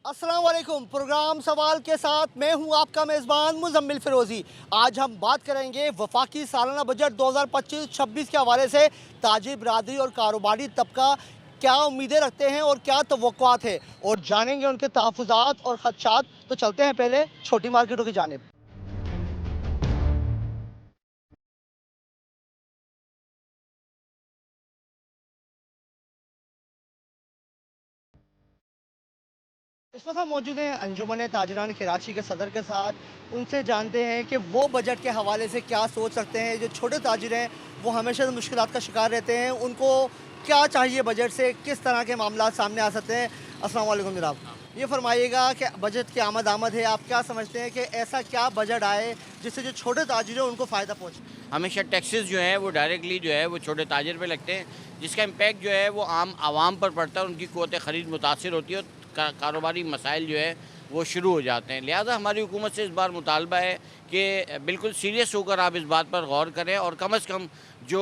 अस्सलाम वालेकुम। प्रोग्राम सवाल के साथ मैं हूं आपका मेज़बान मुज़म्मिल फ़िरोज़ी। आज हम बात करेंगे वफाकी सालाना बजट 2025-26 के हवाले से ताजिर बरादरी और कारोबारी तबका क्या उम्मीदें रखते हैं और क्या तवक्कुआत है, और जानेंगे उनके तहफ़्फ़ुज़ात और ख़दशात। तो चलते हैं पहले छोटी मार्केटों की जानिब। इस वक्त हम मौजूद हैं अंजुमन ताजरान कराची के सदर के साथ। उनसे जानते हैं कि वो बजट के हवाले से क्या सोच सकते हैं। जो छोटे ताजिर हैं वो हमेशा से मुश्किलात का शिकार रहते हैं, उनको क्या चाहिए बजट से, किस तरह के मामला सामने आ सकते हैं। अस्सलाम वालेकुम जनाब, ये फरमाइएगा कि बजट की आमद है, आप क्या समझते हैं कि ऐसा क्या बजट आए जिससे जो छोटे ताजिर हैं उनको फ़ायदा पहुँचे। हमेशा टैक्सेस जो है वो डायरेक्टली जो है वो छोटे ताजिर पे लगते हैं, जिसका इम्पैक्ट जो है वो आम आवाम पर पड़ता है, उनकी क़ुव्वत ख़रीद मुतासिर होती है और कारोबारी मसाइल जो है वो शुरू हो जाते हैं। लिहाजा हमारी हुकूमत से इस बार मुतालबा है कि बिल्कुल सीरियस होकर आप इस बात पर गौर करें और कम अज़ कम जो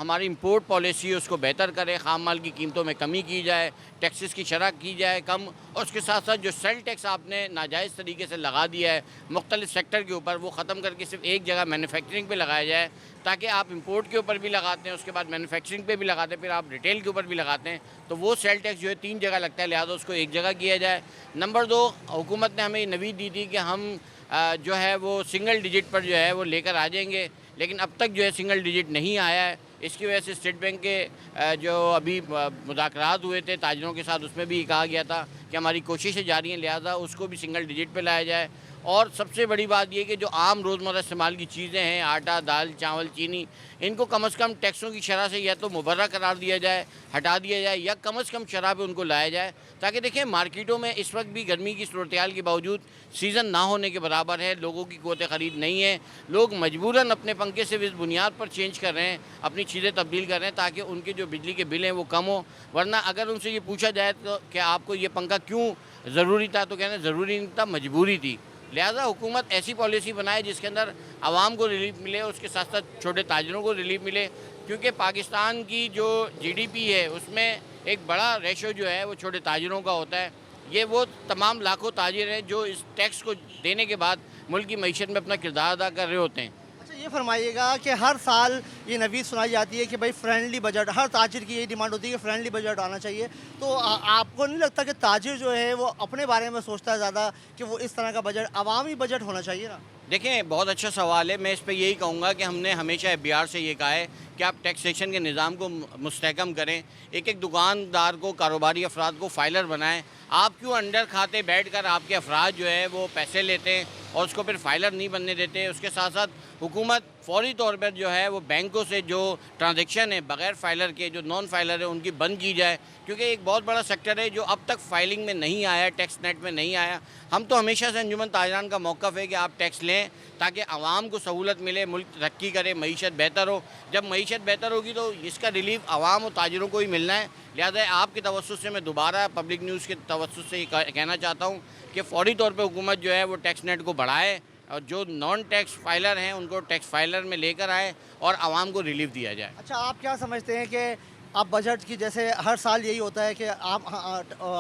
हमारी इंपोर्ट पॉलिसी है उसको बेहतर करें, ख़ाम माल की कीमतों में कमी की जाए, टैक्सेस की शरह की जाए कम, और उसके साथ साथ जो सेल टैक्स आपने नाजायज़ तरीके से लगा दिया है मुख्तलिफ़ सेक्टर के ऊपर, वो ख़त्म करके सिर्फ एक जगह मैन्युफैक्चरिंग पे लगाया जाए, ताकि आप इंपोर्ट के ऊपर भी लगाते हैं, उसके बाद मैन्युफैक्चरिंग पे भी लगाते हैं, फिर आप रिटेल के ऊपर भी लगाते हैं, तो वो सेल टैक्स जो है 3 जगह लगता है, लिहाजा उसको एक जगह किया जाए। नंबर 2, हुकूमत ने हमें नवीद दी थी कि हम जो है वो सिंगल डिजिट पर जो है वो लेकर आ जाएंगे, लेकिन अब तक जो है सिंगल डिजिट नहीं आया है। इसकी वजह से स्टेट बैंक के जो अभी मुज़ाकरात हुए थे ताजिरों के साथ, उसमें भी कहा गया था कि हमारी कोशिशें जारी हैं, लिहाजा उसको भी सिंगल डिजिट पे लाया जाए। और सबसे बड़ी बात ये कि जो आम रोज़मर्रा इस्तेमाल की चीज़ें हैं, आटा, दाल, चावल, चीनी, इनको कम से कम टैक्सों की शरह से या तो मुबर्रा करार दिया जाए, हटा दिया जाए, या कम से कम शरह पे उनको लाया जाए, ताकि देखिए मार्केटों में इस वक्त भी गर्मी की सूरत-ए-हाल के बावजूद सीज़न ना होने के बराबर है, लोगों की क़ुव्वत ख़रीद नहीं है, लोग मजबूरन अपने पंखे सिर्फ इस बुनियाद पर चेंज कर रहे हैं, अपनी चीज़ें तब्दील कर रहे हैं ताकि उनके जो बिजली के बिल हैं वो कम हो। वरना अगर उनसे ये पूछा जाए तो कि आपको ये पंखा क्यों ज़रूरी था, तो कहना ज़रूरी नहीं था, मजबूरी थी। लिहाजा हुकूमत ऐसी पॉलिसी बनाए जिसके अंदर आवाम को रिलीफ मिले, उसके साथ साथ छोटे ताजिरों को रिलीफ मिले, क्योंकि पाकिस्तान की जो जीडीपी है उसमें एक बड़ा रेशो जो है वो छोटे ताजिरों का होता है। ये वो तमाम लाखों ताजिर हैं जो इस टैक्स को देने के बाद मुल्क की मईशत में अपना किरदार अदा कर रहे होते हैं। अच्छा, ये फरमाइएगा कि हर साल ये नवीद सुनाई जाती है कि भाई फ्रेंडली बजट, हर ताजिर की यही डिमांड होती है कि फ्रेंडली बजट आना चाहिए। तो आपको नहीं लगता कि ताजिर जो है वो अपने बारे में सोचता है ज़्यादा कि वो इस तरह का बजट, अवामी बजट होना चाहिए ना। देखें, बहुत अच्छा सवाल है। मैं इस पे यही कहूँगा कि हमने हमेशा एफबीआर से ये कहा है कि आप टैक्सेशन के निज़ाम को मुस्तहकम करें, एक एक दुकानदार को, कारोबारी अफराद को फाइलर बनाएं। आप क्यों अंडर खाते बैठ कर आपके अफराद जो है वो पैसे लेते हैं और उसको फिर फाइलर नहीं बनने देते। उसके साथ साथ हुकूमत फ़ौरी तौर पर जो है वो बैंकों से जो ट्रांजेक्शन है बग़ैर फाइलर के, जो नॉन फाइलर है, उनकी बंद की जाए, क्योंकि एक बहुत बड़ा सेक्टर है जो अब तक फाइलिंग में नहीं आया, टैक्स नेट में नहीं आया। हम तो हमेशा से अंजुमन ताजरान का मौक़िफ़ है कि आप टैक्स लें ताकि आवाम को सहूलत मिले, मुल्क तरक्की करे, मईशत बेहतर हो। जब मईशत बेहतर होगी तो इसका रिलीफ आवाम और ताजिरों को ही मिलना है। लिहाजा आपके तवज्जुह से मैं दोबारा पब्लिक न्यूज़ के तवज्जुह से ये कहना चाहता हूँ कि फ़ौरी तौर पर हुकूमत जो है वो टैक्स नेट को बढ़ाए और जो नॉन टैक्स फाइलर हैं उनको टैक्स फाइलर में लेकर आए और आवाम को रिलीफ दिया जाए। अच्छा, आप क्या समझते हैं कि आप बजट की, जैसे हर साल यही होता है कि आप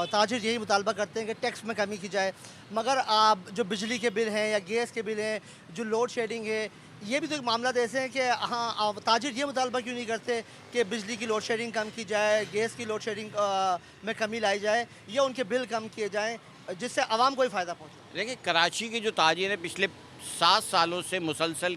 ताजिर यही मुतालबा करते हैं कि टैक्स में कमी की जाए, मगर आप जो बिजली के बिल हैं या गैस के बिल हैं, जो लोड शेडिंग है, ये भी तो एक मामला ऐसे हैं कि हाँ, ताजिर ये मुतालबा क्यों नहीं करते कि बिजली की लोड शेडिंग कम की जाए, गैस की लोड शेडिंग में कमी लाई जाए, या उनके बिल कम किए जाएँ जिससे आवाम को ही फ़ायदा पहुँचे। देखिए, कराची के जो ताजिर हैं पिछले 7 सालों से मुसलसल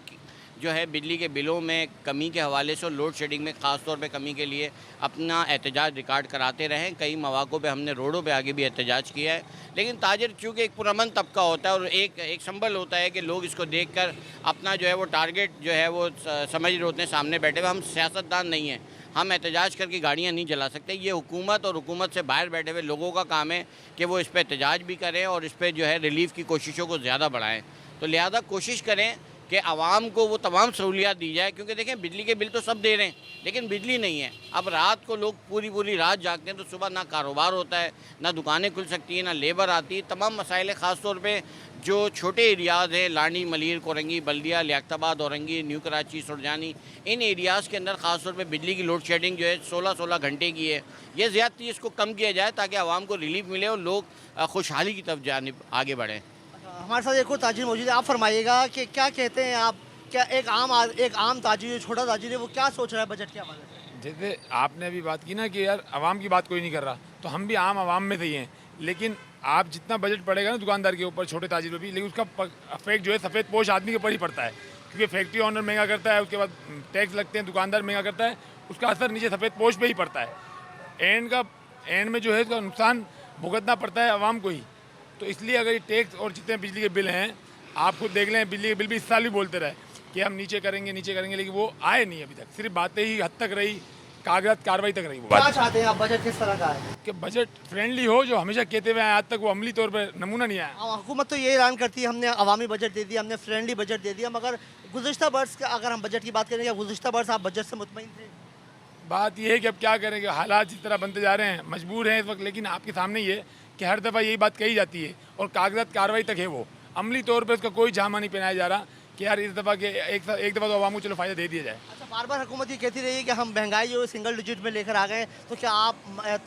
जो है बिजली के बिलों में कमी के हवाले से और लोड शेडिंग में ख़ास तौर पे कमी के लिए अपना एहतजाज रिकॉर्ड कराते रहें। कई मौक़ों पे हमने रोडों पे आगे भी एहतजाज किया है, लेकिन ताजिर चूँकि एक पुरअमन तबका होता है और एक संबल होता है कि लोग इसको देखकर अपना जो है वो टारगेट जो है वो समझ रहे होते हैं सामने बैठे हुए। हम सियासतदान नहीं हैं, हम एहतजाज करके गाड़ियाँ नहीं जला सकते। ये हुकूमत और हुकूमत से बाहर बैठे हुए लोगों का काम है कि वो इस पर एहतजाज भी करें और इस पर जो है रिलीफ़ की कोशिशों को ज़्यादा बढ़ाएँ। तो लिहाजा कोशिश करें कि आवाम को वो तमाम सहूलियात दी जाए, क्योंकि देखें बिजली के बिल तो सब दे रहे हैं लेकिन बिजली नहीं है। अब रात को लोग पूरी पूरी रात जागते हैं तो सुबह ना कारोबार होता है, ना दुकानें खुल सकती हैं, ना लेबर आती है, तमाम मसाइल ख़ास तौर पे जो छोटे एरियाज़ हैं लानी, मलीर, कोरंगी, बल्दिया, लियाकताबाद, औरंगी, न्यू कराची, सुरजानी, इन एरियाज़ के अंदर ख़ास तौर पे बिजली की लोड शेडिंग जो है 16-16 घंटे की है। ये ज़्यादती इसको कम किया जाए ताकि आवाम को रिलीफ मिले और लोग खुशहाली की तरफ जानिब आगे बढ़ें। हमारे साथ एक और ताजिर मौजूद है, आप फरमाइएगा कि क्या कहते हैं आप, क्या एक आम ताजिर, छोटा ताजिर है, वो क्या सोच रहा है बजट के हवाले से? जैसे आपने अभी बात की ना कि यार आवाम की बात कोई नहीं कर रहा, तो हम भी आम आवाम में से ही हैं। लेकिन आप जितना बजट पड़ेगा ना दुकानदार के ऊपर, छोटे ताजिर पे भी, लेकिन उसका इफेक्ट जो है सफ़ेद पोश आदमी के ऊपर ही पड़ता है, क्योंकि फैक्ट्री ऑनर महंगा करता है, उसके बाद टैक्स लगते हैं, दुकानदार महंगा करता है, उसका असर नीचे सफ़ेद पोश पे ही पड़ता है। एंड में जो है उसका नुकसान भुगतना पड़ता है आवाम को ही। तो इसलिए अगर ये टैक्स और जितने बिजली के बिल हैं, आप खुद देख लें, बिजली के बिल भी इस साल भी बोलते रहे कि हम नीचे करेंगे, लेकिन वो आए नहीं अभी तक, सिर्फ बातें ही हद तक रही, कागजात कार्रवाई तक रही। वो क्या चाहते हैं आप, बजट किस तरह का है? कि बजट फ्रेंडली हो, जो हमेशा कहते हुए आए आज तक वो अमली तौर पर नमूना नहीं आया। हुकूमत तो ये ऐलान करती है हमने अवामी बजट दे दिया, हमने फ्रेंडली बजट दे दिया, मगर गुज़िश्ता बरस का अगर हम बजट की बात करें, गुज़िश्ता बरस आप बजट से मुतमईन थे? बात यह है कि अब क्या करेंगे, हालात जिस तरह बनते जा रहे हैं, मजबूर हैं इस वक्त। लेकिन आपके सामने ये कि हर दफ़ा यही बात कही जाती है और कागजात कार्रवाई तक है, वो अमली तौर पर उसका कोई झामा नहीं पहनाया जा रहा कि यार इस दफ़ा के एक दफ़ा तो आवाम को चलो फ़ायदा दे दिया जाए। अच्छा, बार बार हुकूमत ये कहती रही है कि हम महंगाई जो सिंगल डिजिट में लेकर आ गए, तो क्या आप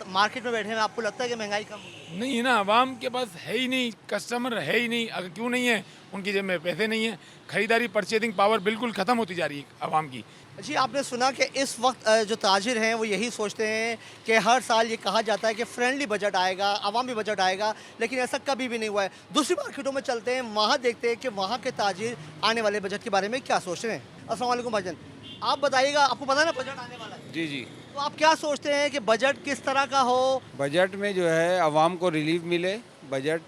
मार्केट में बैठे हैं, आपको लगता है कि महंगाई कम होगी? नहीं है ना, आवाम के पास है ही नहीं, कस्टमर है ही नहीं। अगर क्यों नहीं है, उनकी जेब में पैसे नहीं है, खरीदारी परचेजिंग पावर बिल्कुल ख़त्म होती जा रही है आवाम की। जी, आपने सुना कि इस वक्त जो ताजिर हैं वो यही सोचते हैं कि हर साल ये कहा जाता है कि फ्रेंडली बजट आएगा, अवामी बजट आएगा, लेकिन ऐसा कभी भी नहीं हुआ है। दूसरी मार्केटों में चलते हैं, वहाँ देखते हैं कि वहाँ के ताजिर आने वाले बजट के बारे में क्या सोच रहे हैं। अस्सलाम वालेकुम भाईजान, आप बताइएगा, आपको पता है ना बजट आने वाला है? जी जी। तो आप क्या सोचते हैं कि बजट किस तरह का हो? बजट में जो है आवाम को रिलीफ मिले, बजट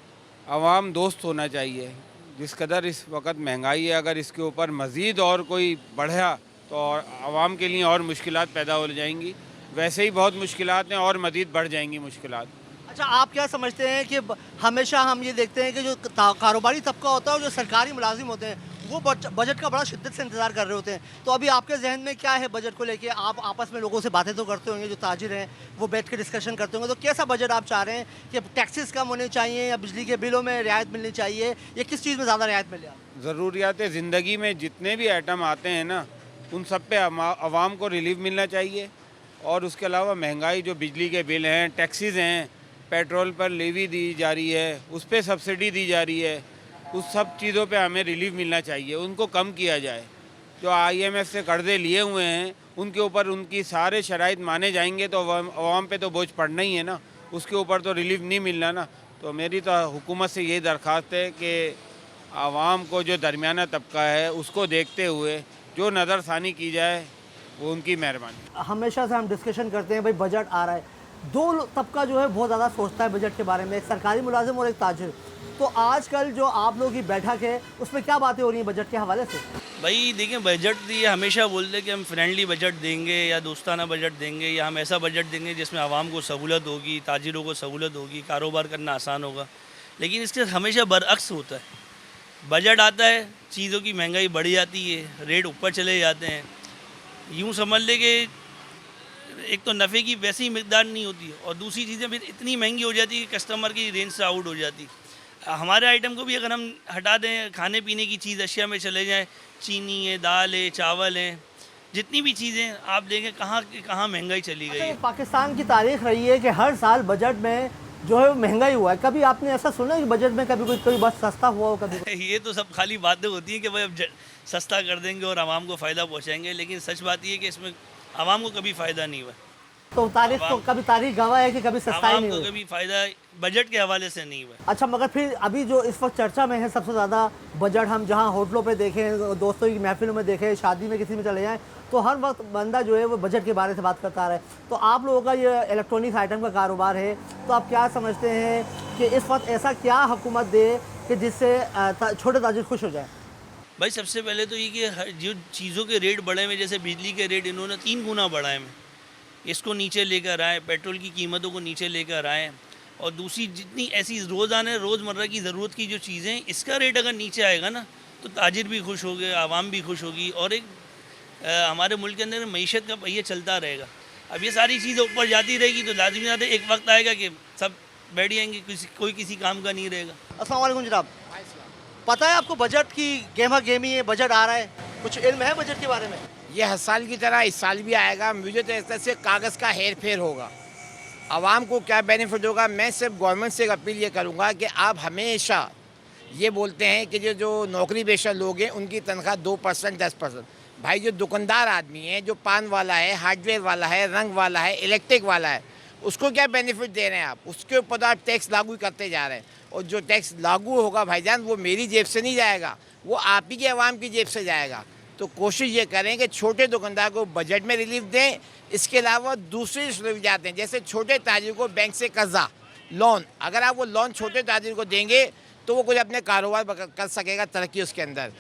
आवाम दोस्त होना चाहिए। जिस कदर इस वक्त महंगाई है, अगर इसके ऊपर मज़ीद और कोई बढ़ा तो आवाम के लिए और मुश्किलात पैदा हो जाएंगी। वैसे ही बहुत मुश्किलात हैं और मज़ीद बढ़ जाएंगी मुश्किलात। अच्छा, आप क्या समझते हैं कि हमेशा हम ये देखते हैं कि जो कारोबारी तबका होता है और जो सरकारी मुलाजिम होते हैं वो बजट का बड़ा शिद्दत से इंतज़ार कर रहे होते हैं, तो अभी आपके जहन में क्या है बजट को लेके? आप आपस में लोगों से बातें तो करते होंगे, जो ताजिर हैं वो बैठ के डिस्कशन करते होंगे, तो कैसा बजट आप चाह रहे हैं कि टैक्सेस कम होने चाहिए या बिजली के बिलों में रियायत मिलनी चाहिए, या किस चीज़ में ज़्यादा रियायत मिले? ज़रूरियात ज़िंदगी में जितने भी आइटम आते हैं ना, उन सब पे आवाम को रिलीफ मिलना चाहिए। और उसके अलावा महंगाई, जो बिजली के बिल हैं, टैक्सेस हैं, पेट्रोल पर लेवी दी जा रही है, उस पर सब्सिडी दी जा रही है, उस सब चीज़ों पे हमें रिलीफ मिलना चाहिए, उनको कम किया जाए। जो IMF से कर्ज़े लिए हुए हैं उनके ऊपर उनकी सारे शराइत माने जाएंगे तो आवाम पे तो बोझ पड़ना ही है ना, उसके ऊपर तो रिलीफ नहीं मिलना ना। तो मेरी तो हुकूमत से यही दरख्वास्त है कि आवाम को, जो दरमियाना तबका है, उसको देखते हुए जो नज़रसानी की जाए वो उनकी मेहरबानी। हमेशा से हम डिस्कशन करते हैं भाई बजट आ रहा है, दो तबका जो है बहुत ज़्यादा सोचता है बजट के बारे में, एक सरकारी मुलाजिम और एक ताजिर। तो आजकल जो आप लोगों की बैठक है उसमें क्या बातें हो रही हैं बजट के हवाले से? भाई देखिए, बजट दिए हमेशा बोलते हैं कि हम फ्रेंडली बजट देंगे या दोस्ताना बजट देंगे या हम ऐसा बजट देंगे जिसमें आवाम को सहूलत होगी, ताजिरों को सहूलत होगी, कारोबार करना आसान होगा। लेकिन इसके हमेशा बरअक्स होता है। बजट आता है, चीज़ों की महंगाई बढ़ जाती है, रेट ऊपर चले जाते हैं। यूँ समझ ले कि एक तो नफ़े की वैसी मिकदार नहीं होती है और दूसरी चीज़ें फिर इतनी महंगी हो जाती है कि कस्टमर की रेंज से आउट हो जाती। हमारे आइटम को भी अगर हम हटा दें, खाने पीने की चीज़ अशिया में चले जाएं, चीनी है, दाल है, चावल है, जितनी भी चीज़ें आप देखें कहाँ महंगाई चली गई है। पाकिस्तान की तारीख रही है कि हर साल बजट में जो है महंगाई हुआ है। कभी आपने ऐसा सुना कि बजट में कभी कोई बस सस्ता हुआ हो? कभी ये तो सब खाली बातें होती हैं कि भाई अब सस्ता कर देंगे और आवाम को फ़ायदा पहुँचाएंगे, लेकिन सच बात ये है कि इसमें आवाम को कभी फ़ायदा नहीं हुआ। तो तारीख तो कभी तारीख गवाह है कि कभी सस्ताई नहीं हुई, हुई, कभी फ़ायदा बजट के हवाले से नहीं हुआ। अच्छा, मगर फिर अभी जो इस वक्त चर्चा में है सबसे ज़्यादा बजट, हम जहाँ होटलों पे देखें, दोस्तों की महफिलों में देखें, शादी में किसी में चले जाएं, तो हर वक्त बंदा जो है वो बजट के बारे से बात करता आ रहा है। तो आप लोगों का ये इलेक्ट्रॉनिक्स आइटम का कारोबार है, तो आप क्या समझते हैं कि इस वक्त ऐसा क्या हुकूमत दे कि जिससे छोटे ताजिर खुश हो जाए? भाई सबसे पहले तो ये कि जो चीज़ों के रेट बढ़े हुए, जैसे बिजली के रेट इन्होंने 3 गुना बढ़ाए हैं, इसको नीचे लेकर आए, पेट्रोल की कीमतों को नीचे लेकर आए, और दूसरी जितनी ऐसी रोज़मर्रा की ज़रूरत की जो चीज़ें, इसका रेट अगर नीचे आएगा ना तो ताजिर भी खुश होंगे, आवाम भी खुश होगी, और एक हमारे मुल्क के अंदर मईशत का पहिया चलता रहेगा। अब ये सारी चीज़ें ऊपर जाती रहेगी तो लाजमी बात है एक वक्त आएगा कि सब बैठ जाएंगे, कोई किसी काम का नहीं रहेगा। अस्सलाम वालेकुम जनाब, पता है आपको बजट की गेमा गेमी है, बजट आ रहा है, कुछ इल्म है बजट के बारे में? ये हर साल की तरह इस साल भी आएगा। मुझे तो ऐसा से कागज़ का हेर फेर होगा। आवाम को क्या बेनिफिट होगा? मैं सिर्फ गवर्नमेंट से एक अपील ये करूँगा कि आप हमेशा ये बोलते हैं कि जो नौकरी पेशा लोग हैं उनकी तनख्वाह 2% 10%। भाई जो दुकानदार आदमी है, जो पान वाला है, हार्डवेयर वाला है, रंग वाला है, इलेक्ट्रिक वाला है, उसको क्या बेनिफिट दे रहे हैं आप? उसके ऊपर तो आप टैक्स लागू करते जा रहे हैं। और जो टैक्स लागू होगा भाईजान, वो मेरी जेब से नहीं जाएगा, वो आप ही के अवाम की जेब से जाएगा। तो कोशिश ये करें कि छोटे दुकानदार को बजट में रिलीफ दें। इसके अलावा दूसरी सुविधाएं हैं, जैसे छोटे ताजिर को बैंक से कर्जा लोन, अगर आप वो लोन छोटे ताजिर को देंगे तो वो कुछ अपने कारोबार कर सकेगा, तरक्की उसके अंदर।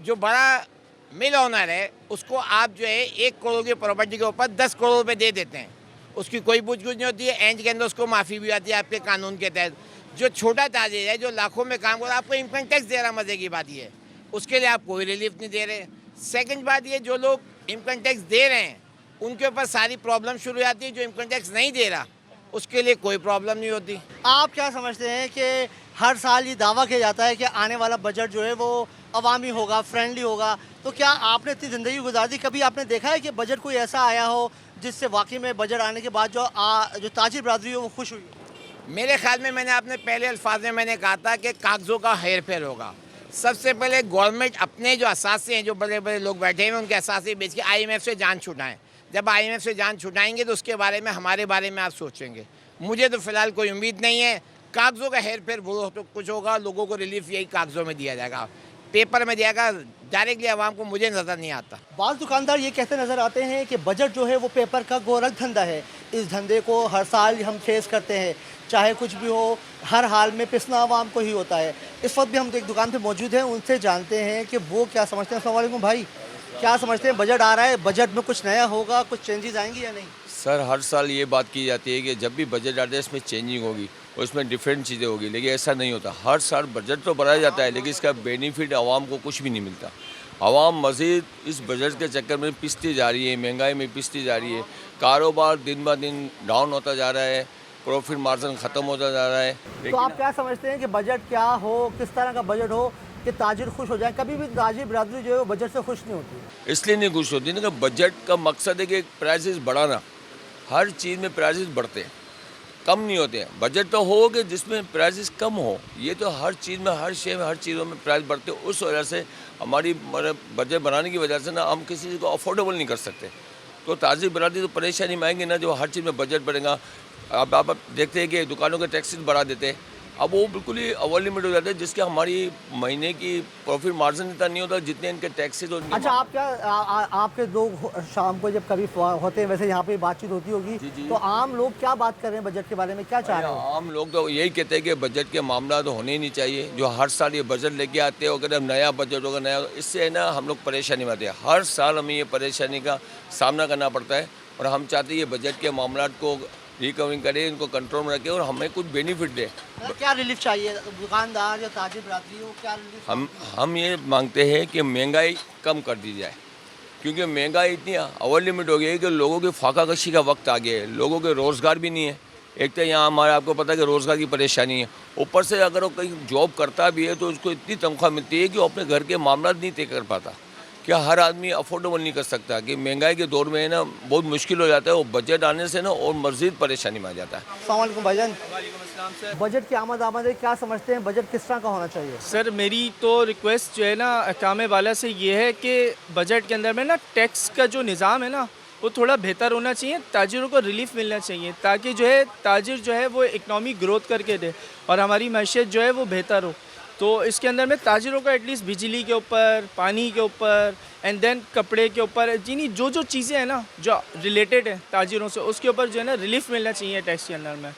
जो बड़ा मिल ओनर है उसको आप जो है 1 करोड़ की प्रॉपर्टी के ऊपर 10 करोड़ रुपये दे देते हैं, उसकी कोई पूछगुछ नहीं होती है। एंड के अंदर उसको माफ़ी भी आती है आपके कानून के तहत। जो छोटा ताजिर है, जो लाखों में काम कर रहा है, आपको इनकम टैक्स दे रहा, मजे की बात ये, उसके लिए आप कोई रिलीफ नहीं दे रहे। सेकंड बात ये, जो लोग इनकम टैक्स दे रहे हैं उनके ऊपर सारी प्रॉब्लम शुरू हो जाती है। जो इनकम टैक्स नहीं दे रहा उसके लिए कोई प्रॉब्लम नहीं होती। आप क्या समझते हैं कि हर साल ये दावा किया जाता है कि आने वाला बजट जो है वो अवामी होगा, फ्रेंडली होगा, तो क्या आपने इतनी ज़िंदगी गुजार दी, कभी आपने देखा है कि बजट कोई ऐसा आया हो जिससे वाकई में बजट आने के बाद जो ताजिर बरादरी हो वो खुश हुई? मेरे ख्याल में मैंने अपने पहले अल्फाज में मैंने कहा था कि कागज़ों का हेर फेर होगा। सबसे पहले गवर्नमेंट अपने जो असासे हैं, जो बड़े बड़े लोग बैठे हैं, उनके असासे बेच के IMF से जान छुटाएं। जब IMF से जान छुटाएंगे तो उसके बारे में, हमारे बारे में आप सोचेंगे। मुझे तो फ़िलहाल कोई उम्मीद नहीं है। कागज़ों का हेर फेर वो तो कुछ होगा, लोगों को रिलीफ यही कागज़ों में दिया जाएगा, पेपर में दिया जाएगा, डायरेक्टली आवाम को मुझे नज़र नहीं आता। बाज़ दुकानदार ये कहते नज़र आते हैं कि बजट जो है वो पेपर का गोरख धंधा है। इस धंधे को हर साल हम फेस करते हैं, चाहे कुछ भी हो, हर हाल में पिसना आवाम को ही होता है। इस वक्त भी हम एक दुकान पे मौजूद हैं, उनसे जानते हैं कि वो क्या समझते हैं। अस्सलाम वालेकुम भाई, क्या समझते हैं? बजट आ रहा है, बजट में कुछ नया होगा, कुछ चेंजेस आएंगी या नहीं? सर, हर साल ये बात की जाती है कि जब भी बजट आता है इसमें चेंजिंग होगी और इसमें डिफरेंट चीज़ें होगी, लेकिन ऐसा नहीं होता। हर साल बजट तो बढ़ाया जाता है लेकिन इसका बेनिफिट आवाम को कुछ भी नहीं मिलता। आवाम मज़ीद इस बजट के चक्कर में पिसती जा रही है, महंगाई में पिसती जा रही है, कारोबार दिन ब दिन डाउन होता जा रहा है, प्रॉफिट मार्जिन ख़त्म होता जा रहा है। तो आप क्या समझते हैं कि बजट क्या हो, किस तरह का बजट हो कि ताजिर खुश हो जाए? कभी भी ताजिर बरादरी जो है वो बजट से खुश नहीं होती। इसलिए नहीं खुश होती ना कि बजट का मकसद है कि प्राइसेस बढ़ाना। हर चीज़ में प्राइसेस बढ़ते हैं, कम नहीं होते हैं। बजट तो हो कि जिसमें प्राइसेस कम हो, ये तो हर चीज़ में, हर शे में, हर चीज़ों में प्राइस बढ़ते हैं। उस वजह से हमारी बजट बनाने की वजह से ना हम किसी चीज़ को अफोर्डेबल नहीं कर सकते। तो ताजिर बरादरी तो परेशानी में आएंगे ना, जो हर चीज़ में बजट बढ़ेगा। अब आप देखते हैं कि दुकानों के टैक्सेस बढ़ा देते हैं, अब वो बिल्कुल ही ओवर लिमिट हो जाते हैं, जिसके हमारी महीने की प्रॉफिट मार्जिन इतना नहीं होता जितने इनके टैक्सेस और अच्छा, आप क्या आपके लोग शाम को जब कभी होते हैं, वैसे यहाँ पे बातचीत होती होगी, तो आम लोग क्या बात कर रहे हैं बजट के बारे में, क्या चाह रहे हैं? आम लोग तो यही कहते हैं कि बजट के मामला तो होने ही नहीं चाहिए। जो हर साल ये बजट लेके आते हैं, अगर नया बजट होगा नया, इससे है ना हम लोग परेशानी में आते हैं। हर साल हमें ये परेशानी का सामना करना पड़ता है और हम चाहते हैं ये बजट के मामला को रिकवरिंग करें, इनको कंट्रोल में रखें और हमें कुछ बेनिफिट दे। क्या रिलीफ चाहिए दुकानदार या ताजिर बरादरी को, क्या रिलीफ? हम ये मांगते हैं कि महंगाई कम कर दी जाए, क्योंकि महंगाई इतनी ओवर लिमिट हो गई है कि लोगों की फाका कशी का वक्त आ गया है। लोगों के रोज़गार भी नहीं है। एक तो यहाँ हमारे आपको पता है कि रोज़गार की परेशानी है, ऊपर से अगर वो कहीं जॉब करता भी है तो उसको इतनी तनख्वाह मिलती है कि वो अपने घर के मामला नहीं तय कर पाता। क्या हर आदमी अफोर्डेबल नहीं कर सकता कि महंगाई के दौर में है ना बहुत मुश्किल हो जाता है। वो बजट आने से ना और मज़ीद परेशानी में आ जाता है। अस्सलाम वालेकुम भाईजान। बजट की आमद है, क्या समझते हैं बजट किस तरह का होना चाहिए? सर, मेरी तो रिक्वेस्ट जो है ना कामे वाला से ये है कि बजट के अंदर में ना टैक्स का जो निज़ाम है ना वो थोड़ा बेहतर होना चाहिए, ताजिरों को रिलीफ मिलना चाहिए, ताकि जो है ताजिर जो है वो इकनॉमी ग्रोथ करके दे और हमारी मैशियत जो है वो बेहतर हो। तो इसके अंदर में ताजिरों को एटलीस्ट बिजली के ऊपर, पानी के ऊपर एंड देन कपड़े के ऊपर, यानी जो जो चीज़ें हैं ना जो रिलेटेड है ताजिरों से, उसके ऊपर जो है ना रिलीफ मिलना चाहिए टैक्स के अंदर में,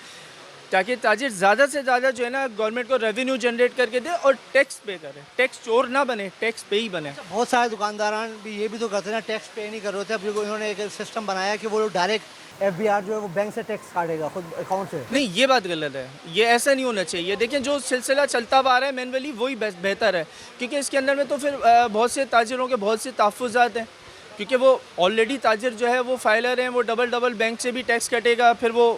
ताकि ताजिर ज़्यादा से ज़्यादा जो है ना गवर्नमेंट को रेवेन्यू जनरेट करके दे और टैक्स पे करे। टैक्स चोर ना बने, टैक्स पे ही बने। बहुत सारे दुकानदारान भी ये भी तो करते हैं ना, टैक्स पे नहीं कर रहे होते। अब इन्होंने एक सिस्टम बनाया कि वो लोग डायरेक्ट FBR जो है वो बैंक से टैक्स काटेगा खुद अकाउंट से। नहीं, ये बात गलत है, ये ऐसा नहीं होना चाहिए। देखिए, जो सिलसिला चलता हुआ आ रहा है मैनुअली वही बेहतर है, क्योंकि इसके अंदर में तो फिर बहुत से ताजिरों के बहुत से तहफ़्फ़ुज़ात हैं, क्योंकि वो ऑलरेडी ताजिर जो है वो फाइलर हैं, वो डबल बैंक से भी टैक्स कटेगा, फिर वो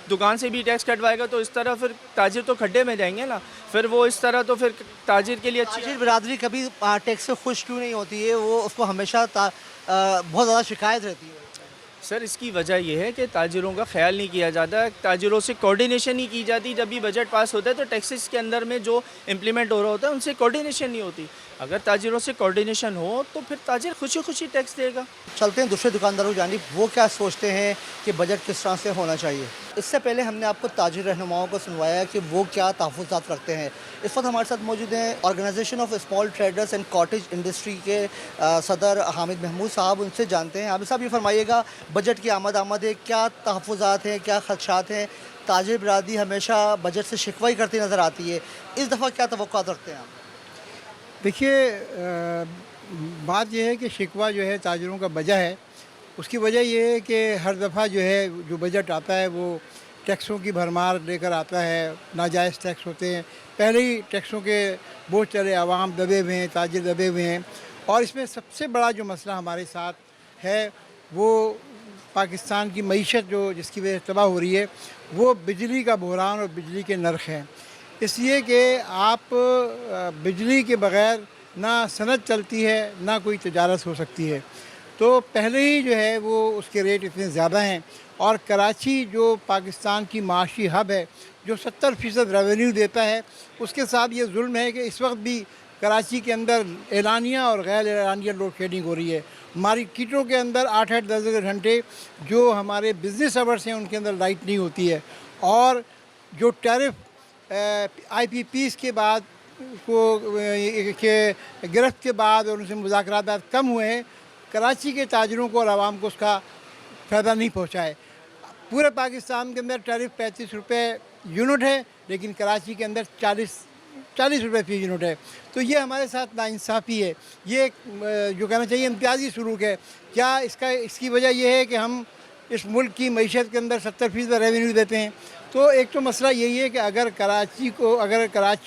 दुकान से भी टैक्स कटवाएगा तो इस तरह फिर ताजिर तो खड्डे में जाएंगे ना, फिर वो इस तरह तो फिर ताजिर के लिए अच्छी ताजिर बिरादरी कभी टैक्स से खुश क्यों नहीं होती है? वो उसको हमेशा बहुत ज़्यादा शिकायत रहती है। सर इसकी वजह यह है कि ताजिरों का ख्याल नहीं किया जाता, ताजिरों से कोऑर्डिनेशन नहीं की जाती। जब भी बजट पास होता है तो टैक्सेस के अंदर में जो इम्प्लीमेंट हो रहा होता है उनसे कोऑर्डिनेशन नहीं होती। अगर ताजिरों से कोऑर्डिनेशन हो तो फिर ताजिर खुशी खुशी टैक्स देगा। चलते हैं दूसरे दुकानदारों की जानिब, वो क्या सोचते हैं कि बजट किस तरह से होना चाहिए। इससे पहले हमने आपको ताजिर रहनुमाओं को सुनवाया कि वो क्या तहफ़्फ़ुज़ात रखते हैं। इस वक्त हमारे साथ मौजूद हैं organisation of small traders and cottage industry के सदर हामिद महमूद साहब। उनसे जानते हैं। हामिद साहब ये फरमाइएगा, बजट की आमद है, क्या तहफ़्फ़ुज़ात हैं, क्या ख़दशात हैं? ताजिर बिरादरी हमेशा बजट से शिकवा ही करती नज़र आती है, इस दफ़ा क्या तवक्कुआत रखते हैं आप? देखिए, बात यह है कि शिकवा जो है ताजिरों का वजह है, उसकी वजह यह है कि हर दफ़ा जो है जो बजट आता है वो टैक्सों की भरमार लेकर आता है, नाजायज़ टैक्स होते हैं। पहले ही टैक्सों के बोझ चले, आवाम दबे हुए हैं, ताजिर दबे हुए हैं। और इसमें सबसे बड़ा जो मसला हमारे साथ है वो पाकिस्तान की मईशत जो जिसकी वजह से तबाह हो रही है, वो बिजली का बहरान और बिजली के नर्ख़ हैं। इसलिए कि आप बिजली के बग़ैर ना सनत चलती है ना कोई तजारत हो सकती है। तो पहले ही जो है वो उसके रेट इतने ज़्यादा हैं। और कराची जो पाकिस्तान की माशी हब है, जो 70% रेवेन्यू देता है, उसके साथ ये जुल्म है कि इस वक्त भी कराची के अंदर एलानिया और गैर एलानिया लोड शेडिंग हो रही है। मार्केटों के अंदर 8-8, 10-10 घंटे जो हमारे बिजनेस आवर्स हैं उनके अंदर लाइट नहीं होती है। और जो टैरिफ IPPs के बाद को के गिरफ्त के बाद और उनसे मुज़ाकरात कम हुए हैं, कराची के ताजिरों को और आवाम को उसका फ़ायदा नहीं पहुँचा है। पूरे पाकिस्तान के अंदर टैरिफ 35 रुपये यूनिट है, लेकिन कराची के अंदर 40 रुपये फ़ी यूनिट है। तो ये हमारे साथ नाइंसाफ़ी है। ये जो कहना चाहिए इम्तियाज़ी सलूक है। क्या इसकी वजह यह है कि हम इस मुल्क की मईशत के अंदर 70% रेवेन्यू देते हैं। तो एक तो मसला यही है कि अगर कराची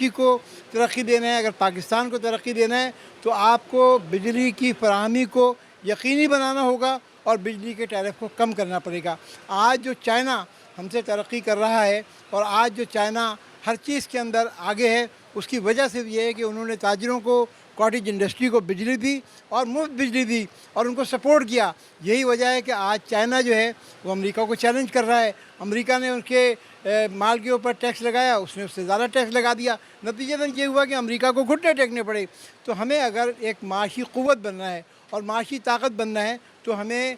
को तरक्की देना है, अगर पाकिस्तान को तरक्की देना है, तो आपको बिजली की फराहमी को यकीनी बनाना होगा और बिजली के टैरिफ को कम करना पड़ेगा। आज जो चाइना हमसे तरक्की कर रहा है और आज जो चाइना हर चीज़ के अंदर आगे है, उसकी वजह सिर्फ ये है कि उन्होंने ताजिरों को, कॉटेज इंडस्ट्री को बिजली दी और मुफ्त बिजली दी और उनको सपोर्ट किया। यही वजह है कि आज चाइना जो है वो अमेरिका को चैलेंज कर रहा है। अमेरिका ने उनके माल के ऊपर टैक्स लगाया, उसने उससे ज़्यादा टैक्स लगा दिया। नतीजतन ये हुआ कि अमेरिका को घुटने टेकने पड़े। तो हमें अगर एक माशी क़ुव्वत बनना है और माशी ताकत बनना है तो हमें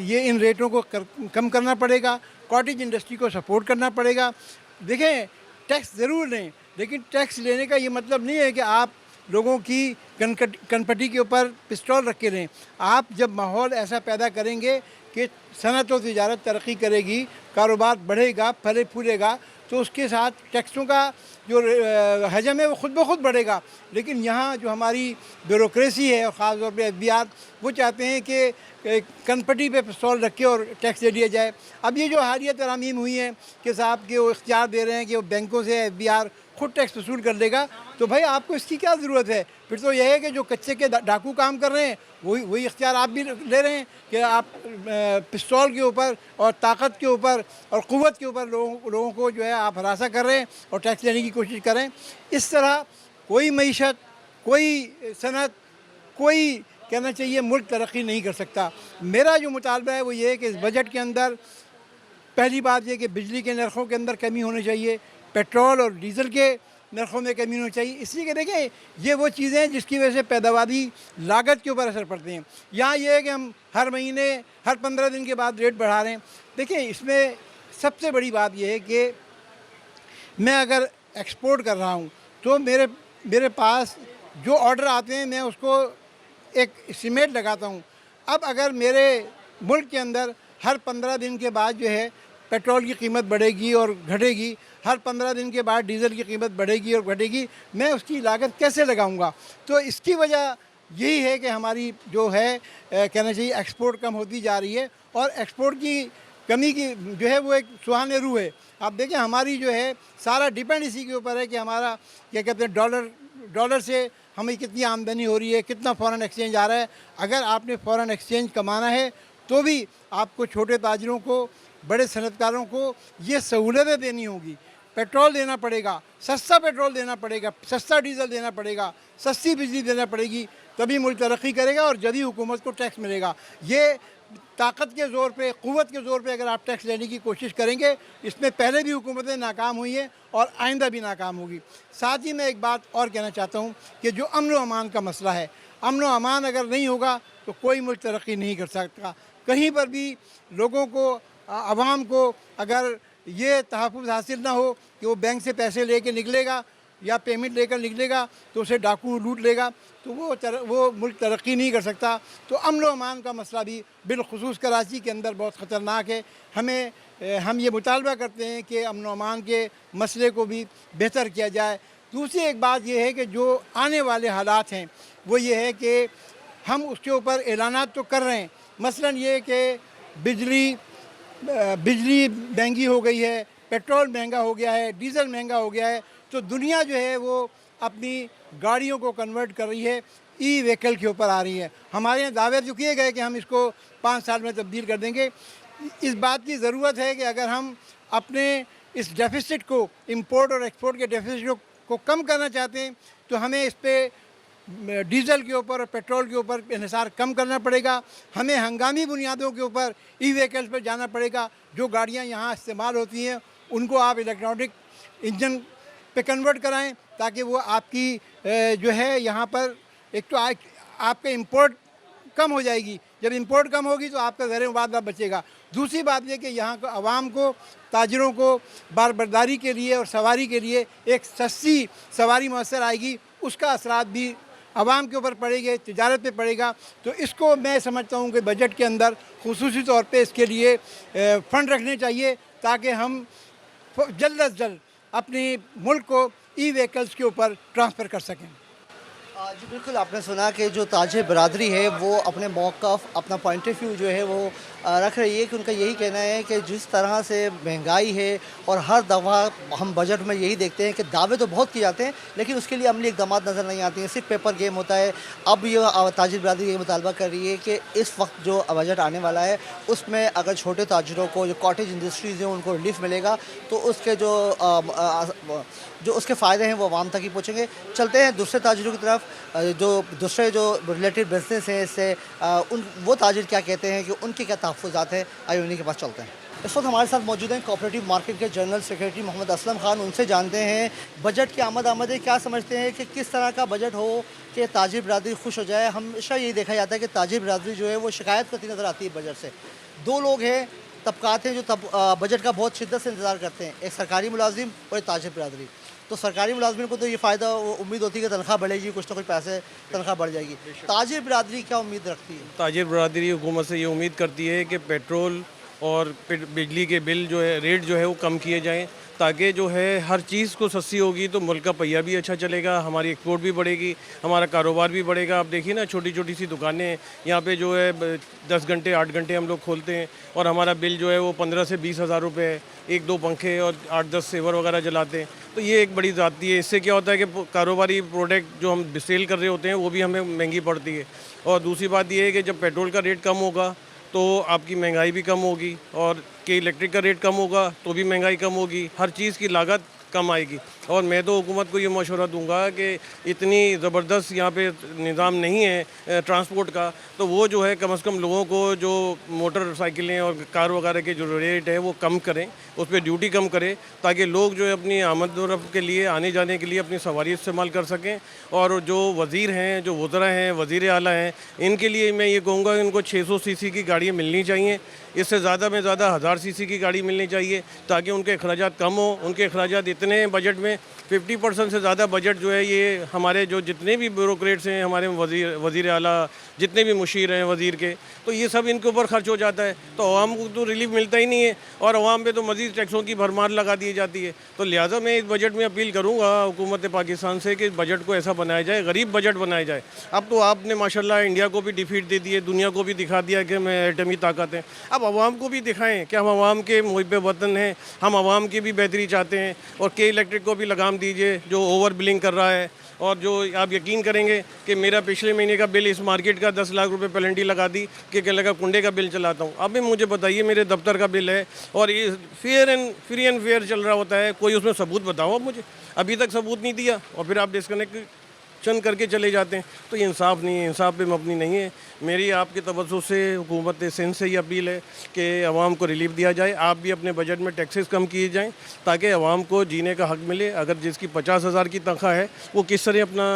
ये इन रेटों को कम करना पड़ेगा, कॉटेज इंडस्ट्री को सपोर्ट करना पड़ेगा। देखें, टैक्स ज़रूर लें, लेकिन टैक्स लेने का ये मतलब नहीं है कि आप लोगों की कनपटी के ऊपर पिस्तौल रख के लें। आप जब माहौल ऐसा पैदा करेंगे कि सनत व तिजारत तरक्की करेगी, कारोबार बढ़ेगा, फले फूलेगा, तो उसके साथ टैक्सों का जो हजम है वो ख़ुद ब खुद बढ़ेगा। लेकिन यहाँ जो हमारी ब्यूरोक्रेसी है और ख़ास तौर पे FBI, वो चाहते हैं कि कनपटी पे पिस्तौल रख के और टैक्स दे दिया जाए। अब ये जो हालिया तरामीम हुई हैं कि साहब के वो इख्तियार दे रहे हैं कि वो बैंकों से FBI खुद टैक्स वसूल कर लेगा, तो भाई आपको इसकी क्या ज़रूरत है? फिर तो यह है कि जो कच्चे के डाकू काम कर रहे हैं वही इख्तियार आप भी ले रहे हैं कि आप पिस्तौल के ऊपर और ताकत के ऊपर और क़ुव्वत के ऊपर लोगों को जो है आप हरासा कर रहे हैं और टैक्स लेने की कोशिश करें। इस तरह कोई मईशत, कोई सनत, कोई कहना चाहिए मुल्क तरक्की नहीं कर सकता। मेरा जो मुतालबा है वो ये है कि इस बजट के अंदर पहली बात यह कि बिजली के नरखों के अंदर कमी होनी चाहिए, पेट्रोल और डीज़ल के नरखों में कमी होनी चाहिए। इसलिए कि देखें, ये वो चीज़ें हैं जिसकी वजह से पैदावारी लागत के ऊपर असर पड़ते हैं। यहाँ ये है कि हम हर महीने, हर 15 दिन के बाद रेट बढ़ा रहे हैं। देखें, इसमें सबसे बड़ी बात यह है कि मैं अगर एक्सपोर्ट कर रहा हूँ तो मेरे पास जो ऑर्डर आते हैं मैं उसको एक एस्टीमेट लगाता हूँ। अब अगर मेरे मुल्क के अंदर हर 15 दिन के बाद जो है पेट्रोल की कीमत बढ़ेगी और घटेगी, हर 15 दिन के बाद डीज़ल की कीमत बढ़ेगी और घटेगी, मैं उसकी लागत कैसे लगाऊंगा? तो इसकी वजह यही है कि हमारी जो है कहना चाहिए एक्सपोर्ट कम होती जा रही है और एक्सपोर्ट की कमी की जो है वो एक सुहाने रूह है। आप देखें, हमारी जो है सारा डिपेंड इसी के ऊपर है कि हमारा क्या कहते हैं डॉलर से हमें कितनी आमदनी हो रही है, कितना फ़ॉरेन एक्सचेंज आ रहा है। अगर आपने फ़ॉरेन एक्सचेंज कमाना है तो भी आपको छोटे ताजिरों को बड़े सनतकारों को ये सहूलतें देनी होगी। पेट्रोल देना पड़ेगा, सस्ता पेट्रोल देना पड़ेगा, सस्ता डीजल देना पड़ेगा, सस्ती बिजली देना पड़ेगी, तभी मुल्क तरक्की करेगा और जदी हुकूमत को टैक्स मिलेगा। ये ताकत के ज़ोर पे, क़ुव्वत के ज़ोर पे अगर आप टैक्स लेने की कोशिश करेंगे, इसमें पहले भी हुकूमतें नाकाम हुई हैं और आइंदा भी नाकाम होगी। साथ ही मैं एक बात और कहना चाहता हूँ कि जो अमन व अमान का मसला है, अमन व अमान अगर नहीं होगा तो कोई मुल्क तरक्की नहीं कर सकता। कहीं पर भी लोगों को, आवाम को अगर ये तहफ़्फ़ुज़ हासिल ना हो कि वो बैंक से पैसे लेके निकलेगा या पेमेंट लेकर निकलेगा तो उसे डाकू लूट लेगा, तो वो मुल्क तरक्की नहीं कर सकता। तो अमन व अमान का मसला भी बिलखुसूस कराची के अंदर बहुत ख़तरनाक है। हम ये मुतालबा करते हैं कि अमन व अमान के मसले को भी बेहतर किया जाए। दूसरी एक बात यह है कि जो आने वाले हालात हैं वो ये है कि हम उसके ऊपर ऐलानात तो कर रहे हैं, मसलन ये कि बिजली महंगी हो गई है, पेट्रोल महंगा हो गया है, डीज़ल महंगा हो गया है, तो दुनिया जो है वो अपनी गाड़ियों को कन्वर्ट कर रही है, ई व्हीकल के ऊपर आ रही है। हमारे यहाँ दावे जो किए गए कि हम इसको 5 साल में तब्दील कर देंगे। इस बात की ज़रूरत है कि अगर हम अपने इस डेफिसिट को, इंपोर्ट और एक्सपोर्ट के डेफिसिट को कम करना चाहते हैं तो हमें इस पर डीज़ल के ऊपर और पेट्रोल के ऊपर इन्हिसार कम करना पड़ेगा। हमें हंगामी बुनियादों के ऊपर ई व्हीकल्स पर जाना पड़ेगा। जो गाड़ियाँ यहाँ इस्तेमाल होती हैं उनको आप इलेक्ट्रॉनिक इंजन पे कन्वर्ट कराएं ताकि वो आपकी जो है यहाँ पर एक तो आपका इंपोर्ट कम हो जाएगी। जब इंपोर्ट कम होगी तो आपका ज़र मुबादला बचेगा। दूसरी बात यह कि यहाँ को आवाम को, ताजरों को बारबरदारी के लिए और सवारी के लिए एक सस्ती सवारी मैसर आएगी, उसका असरात भी आवाम के ऊपर पड़ेगा, तिजारत पे पड़ेगा। तो इसको मैं समझता हूँ कि बजट के अंदर खुसूसी तौर पे इसके लिए फ़ंड रखने चाहिए ताकि हम जल्द अज जल्द अपने मुल्क को ई व्हीकल्स के ऊपर ट्रांसफ़र कर सकें। जी बिल्कुल, आपने सुना कि जो ताजिर बरादरी है वो अपने मौक़िफ़, अपना पॉइंट ऑफ व्यू जो है वो रख रही है कि उनका यही कहना है कि जिस तरह से महंगाई है और हर दफ़ा हम बजट में यही देखते हैं कि दावे तो बहुत किए जाते हैं लेकिन उसके लिए अमली इक़दाम नज़र नहीं आती हैं, सिर्फ पेपर गेम होता है। अब ये ताजिर बरादरी ये मुतालबा कर रही है कि इस वक्त जो बजट आने वाला है उसमें अगर छोटे ताजिरों को, जो कॉटेज इंडस्ट्रीज़ हैं, उनको रिलीफ मिलेगा तो उसके जो उसके फ़ायदे हैं वो आवाम तक ही पहुँचेंगे। चलते हैं दूसरे ताजिरों की तरफ, जो दूसरे जो रिलेटेड बिजनेस हैं इससे वो ताजिर क्या कहते हैं कि उनके क्या तहफ़्फ़ुज़ात हैं, आइए उन्हीं के पास चलते हैं। इस वक्त हमारे साथ मौजूद हैं कोऑपरेटिव मार्केट के जनरल सेक्रेटरी मोहम्मद असलम खान। उनसे जानते हैं बजट की आमद क्या समझते हैं कि किस तरह का बजट हो कि ताजिर बरादरी खुश हो जाए। हमेशा यही देखा जाता है कि ताजिर बरादरी जो है वो शिकायत करती नज़र आती है बजट से। दो लोग हैं, तबकात हैं जो बजट का बहुत शिद्दत से इंतज़ार करते हैं, एक सरकारी मुलाजिम और एक ताजिर बरादरी। तो सरकारी मुलाजमिन को तो ये फ़ायदा उम्मीद होती है कि तनख्वाह बढ़ेगी, कुछ ना कुछ पैसे तनख्वाह बढ़ जाएगी। ताजिर बरादरी क्या उम्मीद रखती है? ताजिर बरादरी हुकूमत से ये उम्मीद करती है कि पेट्रोल और बिजली के बिल जो है, रेट जो है वो कम किए जाएँ ताकि जो है हर चीज़ को सस्ती होगी तो मुल्क का पहिया भी अच्छा चलेगा, हमारी एक्सपोर्ट भी बढ़ेगी, हमारा कारोबार भी बढ़ेगा। आप देखिए ना, छोटी छोटी सी दुकानें यहाँ पे जो है 10 घंटे 8 घंटे हम लोग खोलते हैं और हमारा बिल जो है वो 15 से 20 हज़ार रुपये है, 1-2 पंखे और 8-10 सेवर वगैरह जलाते हैं। तो ये एक बड़ी ज़्यादती है। इससे क्या होता है कि कारोबारी प्रोडक्ट जो हम सेल कर रहे होते हैं वो भी हमें महंगी पड़ती है। और दूसरी बात ये है कि जब पेट्रोल का रेट कम होगा तो आपकी महंगाई भी कम होगी और कि इलेक्ट्रिक का रेट कम होगा तो भी महंगाई कम होगी, हर चीज़ की लागत कम आएगी। और मैं तो हुकूमत को ये मशवरा दूंगा कि इतनी ज़बरदस्त यहाँ पे निज़ाम नहीं है ट्रांसपोर्ट का, तो वो जो है कम से कम लोगों को जो मोटरसाइकिलें और कार वगैरह के जो रेट है वो कम करें, उस पर ड्यूटी कम करें ताकि लोग जो है अपनी आमद व रफ़्त के लिए, आने जाने के लिए अपनी सवारी इस्तेमाल कर सकें। और जो वज़ीर हैं, जो वज़रा हैं, वज़ीर आला हैं, इनके लिए मैं ये कहूँगा इनको 600 सीसी की गाड़ियाँ मिलनी चाहिए, इससे ज़्यादा में ज़्यादा 1000 सीसी की गाड़ी मिलनी चाहिए ताकि उनके अखराजात कम हो। उनके अखराजात इतने हैं बजट में, 50% से ज़्यादा बजट जो है ये हमारे जो जितने भी ब्यूरोक्रेट्स हैं, हमारे वज़ीर आला, जितने भी मुशीर हैं वज़ीर के, तो ये सब इनके ऊपर खर्च हो जाता है। तो अवाम को तो रिलीफ मिलता ही नहीं है और अवाम पे तो मज़ीद टैक्सों की भरमार लगा दी जाती है। तो लिहाजा मैं इस बजट में अपील करूँगा हुकूमत पाकिस्तान से कि बजट को ऐसा बनाया जाए, गरीब बजट बनाया जाए। अब तो आपने माशाल्लाह इंडिया को भी डिफीट दे दी है, दुनिया को भी दिखा दिया कि मैं एटमी ताकत है। अब अवाम को भी दिखाएँ कि हम अवाम के मुहिब वतन हैं, हम अवाम की भी बेहतरी चाहते हैं और के इलेक्ट्रिक को भी भी लगाम दीजिए जो ओवर बिलिंग कर रहा है। और जो आप यकीन करेंगे कि मेरा पिछले महीने का बिल इस मार्केट का 10 लाख रुपए पेनल्टी लगा दी कि क्या लगा कुंडे का बिल चलाता हूँ। अब मुझे बताइए मेरे दफ्तर का बिल है और ये फ्री एंड फेयर चल रहा होता है, कोई उसमें सबूत बताओ। अब मुझे अभी तक सबूत नहीं दिया और फिर आप डिस्कनेक्शन करके चले जाते हैं, तो ये इंसाफ नहीं है, इंसाफ पे मबनी नहीं है। मेरी आपके तवज्जो से हुकूमत सिंध से ये अपील है कि अवाम को रिलीफ दिया जाए। आप भी अपने बजट में टैक्सेस कम किए जाएं ताकि अवाम को जीने का हक मिले। अगर जिसकी 50,000 की तनख्वाह है वो किस तरह अपना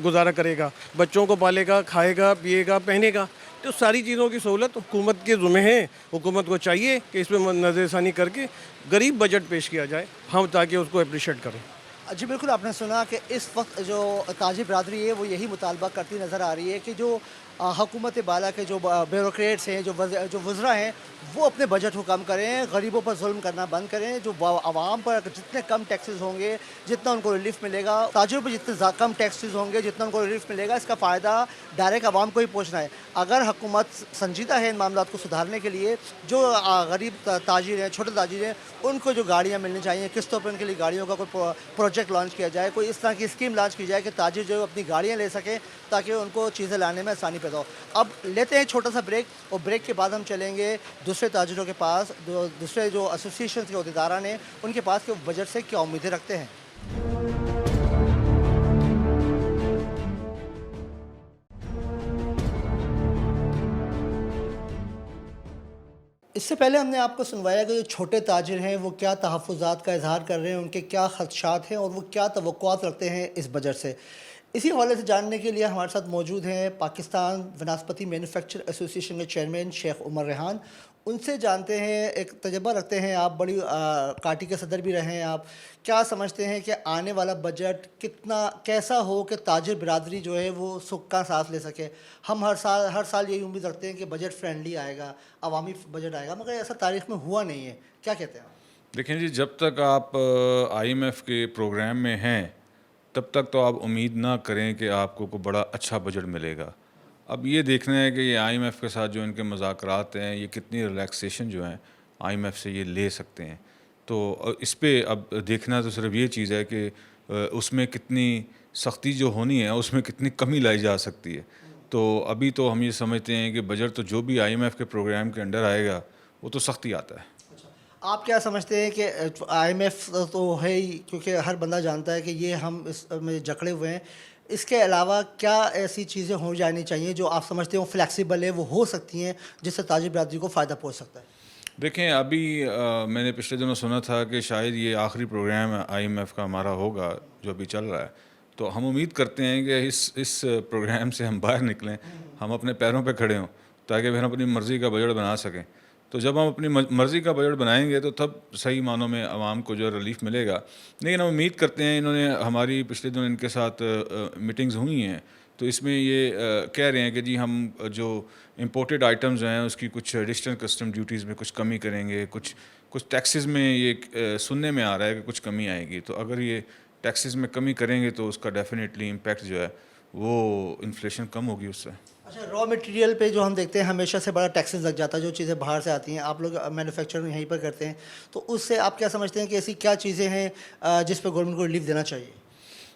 गुजारा करेगा, बच्चों को पालेगा, खाएगा, पिएगा, पहनेगा। तो सारी चीज़ों की सहूलत हुकूमत के ज़ुम्मे है। हुकूमत को चाहिए कि इसमें नज़रसानी करके गरीब बजट पेश किया जाए, हम ताकि उसको अप्रिशिएट करें। जी बिल्कुल, आपने सुना कि इस वक्त जो ताजिर बरदरी है वो यही मुतालबा करती नज़र आ रही है कि जो हुकूमत बाला के जो ब्यूरोक्रेट्स हैं, जो वज़रा हैं, वो अपने बजट को कम करें, गरीबों पर जुल्म करना बंद करें। जो आवाम पर जितने कम टैक्सेस होंगे जितना उनको रिलीफ मिलेगा, ताजिरों पर जितने कम टैक्सेस होंगे जितना उनको रिलीफ मिलेगा, इसका फ़ायदा डायरेक्ट आवाम को ही पहुँचना है। अगर हुकूमत संजीदा है इन मामलों को सुधारने के लिए, जो गरीब ताजिर हैं, छोटे ताजिर हैं, उनको जो गाड़ियाँ मिलनी चाहिए किस्तों पर, उनके लिए गाड़ियों का कोई प्रोजेक्ट लॉन्च किया जाए, कोई इस तरह की स्कीम लॉन्च की जाए कि ताजिर जो अपनी गाड़ियाँ ले सकें ताकि उनको चीज़ें लाने में आसानी पैदा हो। अब लेते हैं छोटा सा ब्रेक और ब्रेक के बाद हम चलेंगे दूसरे ताजिरों के पास, दूसरे जो एसोसिएशन के अहदेदारान हैं उनके पास, कि बजट से क्या उम्मीदें रखते हैं। इससे पहले हमने आपको सुनवाया कि जो छोटे ताजिर हैं वो क्या तहफ़्फ़ुज़ात का इज़हार कर रहे हैं, उनके क्या ख़दशात हैं और वो क्या तवक्कुआत रखते हैं इस बजट से। इसी हवाले से जानने के लिए हमारे साथ मौजूद हैं पाकिस्तान वनस्पति मैन्युफैक्चर एसोसिएशन के चेयरमैन शेख उमर रेहान। उनसे जानते हैं, एक तजर्बा रखते हैं, आप बड़ी पार्टी के सदर भी रहे हैं, आप क्या समझते हैं कि आने वाला बजट कैसा हो कि ताजिर बिरादरी जो है वो सुख का सांस ले सके। हम हर साल यही उम्मीद रखते हैं कि बजट फ्रेंडली आएगा, अवामी बजट आएगा, मगर ऐसा तारीख़ में हुआ नहीं है। क्या कहते हैं आप? देखें जी, जब तक आप IMF के प्रोग्राम में हैं तब तक तो आप उम्मीद ना करें कि आपको कोई बड़ा अच्छा बजट मिलेगा। अब ये देखना है कि ये IMF के साथ जो इनके मुज़ाकरात हैं, ये कितनी रिलैक्सेशन जो है IMF से ये ले सकते हैं। तो इस पे अब देखना तो सिर्फ ये चीज़ है कि उसमें कितनी सख्ती जो होनी है उसमें कितनी कमी लाई जा सकती है। तो अभी तो हम ये समझते हैं कि बजट तो जो भी IMF के प्रोग्राम के अंडर आएगा वो तो सख्ती आता है। आप क्या समझते हैं कि IMF तो है ही, क्योंकि हर बंदा जानता है कि ये हम इसमें जकड़े हुए हैं, इसके अलावा क्या ऐसी चीज़ें हो जानी चाहिए जो आप समझते हो फ्लेक्सिबल है, वो हो सकती हैं जिससे ताजिर बिरादरी को फ़ायदा पहुँच सकता है? देखें, अभी मैंने पिछले दिनों सुना था कि शायद ये आखिरी प्रोग्राम IMF का हमारा होगा जो अभी चल रहा है। तो हम उम्मीद करते हैं कि इस प्रोग्राम से हम बाहर निकलें, हम अपने पैरों पे खड़े हों ताकि फिर हम अपनी मर्ज़ी का बजट बना सकें। तो जब हम अपनी मर्ज़ी का बजट बनाएंगे तो तब सही मानों में आवाम को जो रिलीफ मिलेगा। लेकिन हम उम्मीद करते हैं, इन्होंने हमारी पिछले दिनों इनके साथ मीटिंग्स हुई हैं, तो इसमें ये कह रहे हैं कि जी हम जो इंपोर्टेड आइटम्स हैं उसकी कुछ एडिशनल कस्टम ड्यूटीज़ में कुछ कमी करेंगे, कुछ टैक्सेस में ये सुनने में आ रहा है कि कुछ कमी आएगी। तो अगर ये टैक्सेस में कमी करेंगे तो उसका डेफिनेटली इम्पैक्ट जो है वो इन्फ्लेशन कम होगी उससे। अच्छा, रॉ मटेरियल पे जो हम देखते हैं हमेशा से बड़ा टैक्सेस लग जाता है, जो चीज़ें बाहर से आती हैं, आप लोग मैन्युफैक्चरिंग यहीं पर करते हैं, तो उससे आप क्या समझते हैं कि ऐसी क्या चीज़ें हैं जिस पर गवर्नमेंट को रिलीफ देना चाहिए?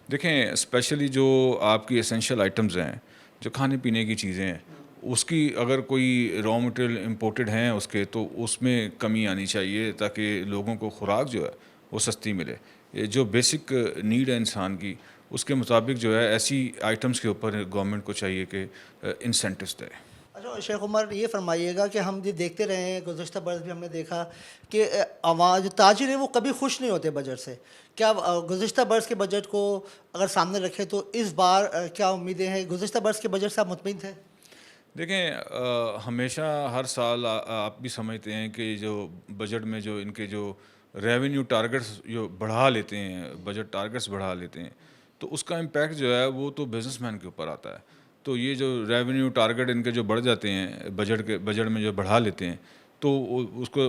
देखें, स्पेशली जो आपकी एसेंशियल आइटम्स हैं, जो खाने पीने की चीज़ें हैं, उसकी अगर कोई रॉ मटेरियल इंपोर्टेड हैं उसके, तो उसमें कमी आनी चाहिए ताकि लोगों को खुराक जो है वो सस्ती मिले। ये जो बेसिक नीड है इंसान की, उसके मुताबिक जो है ऐसी आइटम्स के ऊपर गवर्नमेंट को चाहिए कि इंसेंटिव्स दे। अच्छा शेख उमर, ये फरमाइएगा कि हम ये देखते रहे हैं, गुज़श्ता बरस भी हमने देखा कि जो ताजिर है वो कभी खुश नहीं होते बजट से। क्या गुज़श्ता बरस के बजट को अगर सामने रखें तो इस बार क्या उम्मीदें हैं? गुज़श्ता बरस के बजट से आप मुतमईन थे? देखें, हमेशा हर साल आप भी समझते हैं कि जो बजट में जो इनके जो रेवेन्यू टारगेट्स जो बढ़ा लेते हैं, बजट टारगेट्स बढ़ा लेते हैं, तो उसका इम्पैक्ट जो है वो तो बिजनेसमैन के ऊपर आता है। तो ये जो रेवेन्यू टारगेट इनके जो बढ़ जाते हैं बजट में जो बढ़ा लेते हैं, तो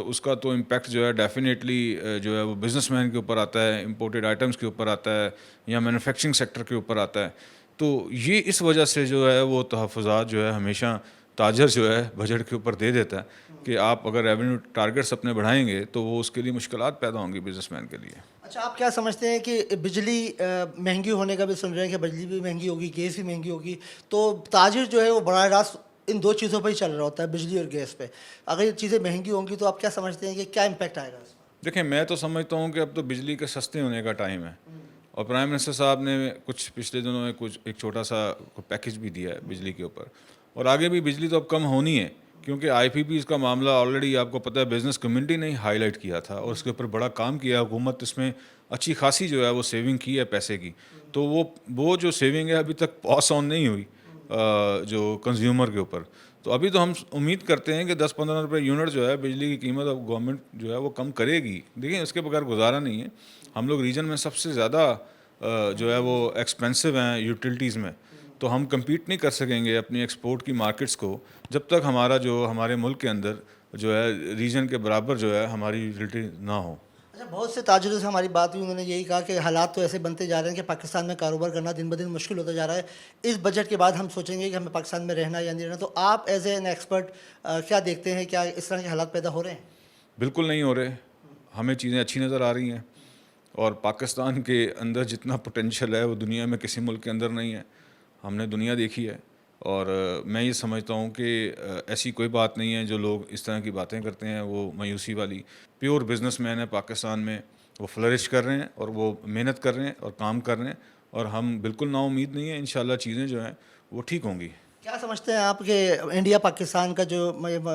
उसका तो इम्पैक्ट जो है डेफिनेटली जो है वो बिजनेसमैन के ऊपर आता है, इंपोर्टेड आइटम्स के ऊपर आता है या मैन्युफैक्चरिंग सेक्टर के ऊपर आता है। तो ये इस वजह से जो है वो तहफ़्फ़ुज़ात जो है हमेशा ताजर जो है बजट के ऊपर दे देता है कि आप अगर रेवेन्यू टारगेट्स अपने बढ़ाएंगे तो वो उसके लिए मुश्किलात पैदा होंगी बिजनेसमैन के लिए। अच्छा, आप क्या समझते हैं कि बिजली महंगी होने का भी सुन रहे हैं कि बिजली भी महंगी होगी, गैस भी महंगी होगी, तो ताजिर जो है वो बराह रास्त इन दो चीज़ों पर ही चल रहा होता है, बिजली और गैस पे। अगर ये चीज़ें महंगी होंगी तो आप क्या समझते हैं कि क्या इम्पैक्ट आएगा इसमें? देखिए, मैं तो समझता हूँ कि अब तो बिजली के सस्ते होने का टाइम है, और प्राइम मिनिस्टर साहब ने कुछ पिछले दिनों में कुछ एक छोटा सा पैकेज भी दिया है बिजली के ऊपर, और आगे भी बिजली तो अब कम होनी है, क्योंकि IPPs का मामला ऑलरेडी आपको पता है बिज़नेस कम्युनिटी ने हाईलाइट किया था और उसके ऊपर बड़ा काम किया। हुकूमत इसमें अच्छी खासी जो है वो सेविंग की है पैसे की, तो वो जो सेविंग है अभी तक पास ऑन नहीं हुई जो कंज्यूमर के ऊपर। तो अभी तो हम उम्मीद करते हैं कि 10-15 रुपये यूनिट जो है बिजली की कीमत अब गवर्नमेंट जो है वो कम करेगी। देखिए, उसके बगैर गुजारा नहीं है। हम लोग रीजन में सबसे ज़्यादा जो है वो एक्सपेंसिव हैं यूटिलिटीज़ में, तो हम compete नहीं कर सकेंगे अपनी एक्सपोर्ट की मार्केट्स को जब तक हमारे मुल्क के अंदर जो है रीजन के बराबर जो है हमारी यूटिलिटी ना हो। अच्छा, बहुत से ताजिरों से हमारी बात हुई, उन्होंने यही कहा कि हालात तो ऐसे बनते जा रहे हैं कि पाकिस्तान में कारोबार करना दिन ब दिन मुश्किल होता जा रहा है। इस बजट के बाद हम सोचेंगे कि हमें पाकिस्तान में रहना या नहीं रहना। तो आप एज एन एक्सपर्ट क्या देखते हैं, क्या इस तरह के हालात पैदा हो रहे हैं? बिल्कुल नहीं हो रहे, हमें चीज़ें अच्छी नज़र आ रही हैं, और पाकिस्तान के अंदर जितना पोटेंशियल है वो दुनिया में किसी मुल्क के अंदर नहीं है। हमने दुनिया देखी है, और मैं ये समझता हूँ कि ऐसी कोई बात नहीं है जो लोग इस तरह की बातें करते हैं वो मायूसी वाली। प्योर बिजनेसमैन है पाकिस्तान में, वो फ्लरिश कर रहे हैं और वो मेहनत कर रहे हैं और काम कर रहे हैं, और हम बिल्कुल नाउम्मीद नहीं है। इंशाल्लाह चीज़ें जो हैं वो ठीक होंगी। क्या समझते हैं आप कि इंडिया पाकिस्तान का जो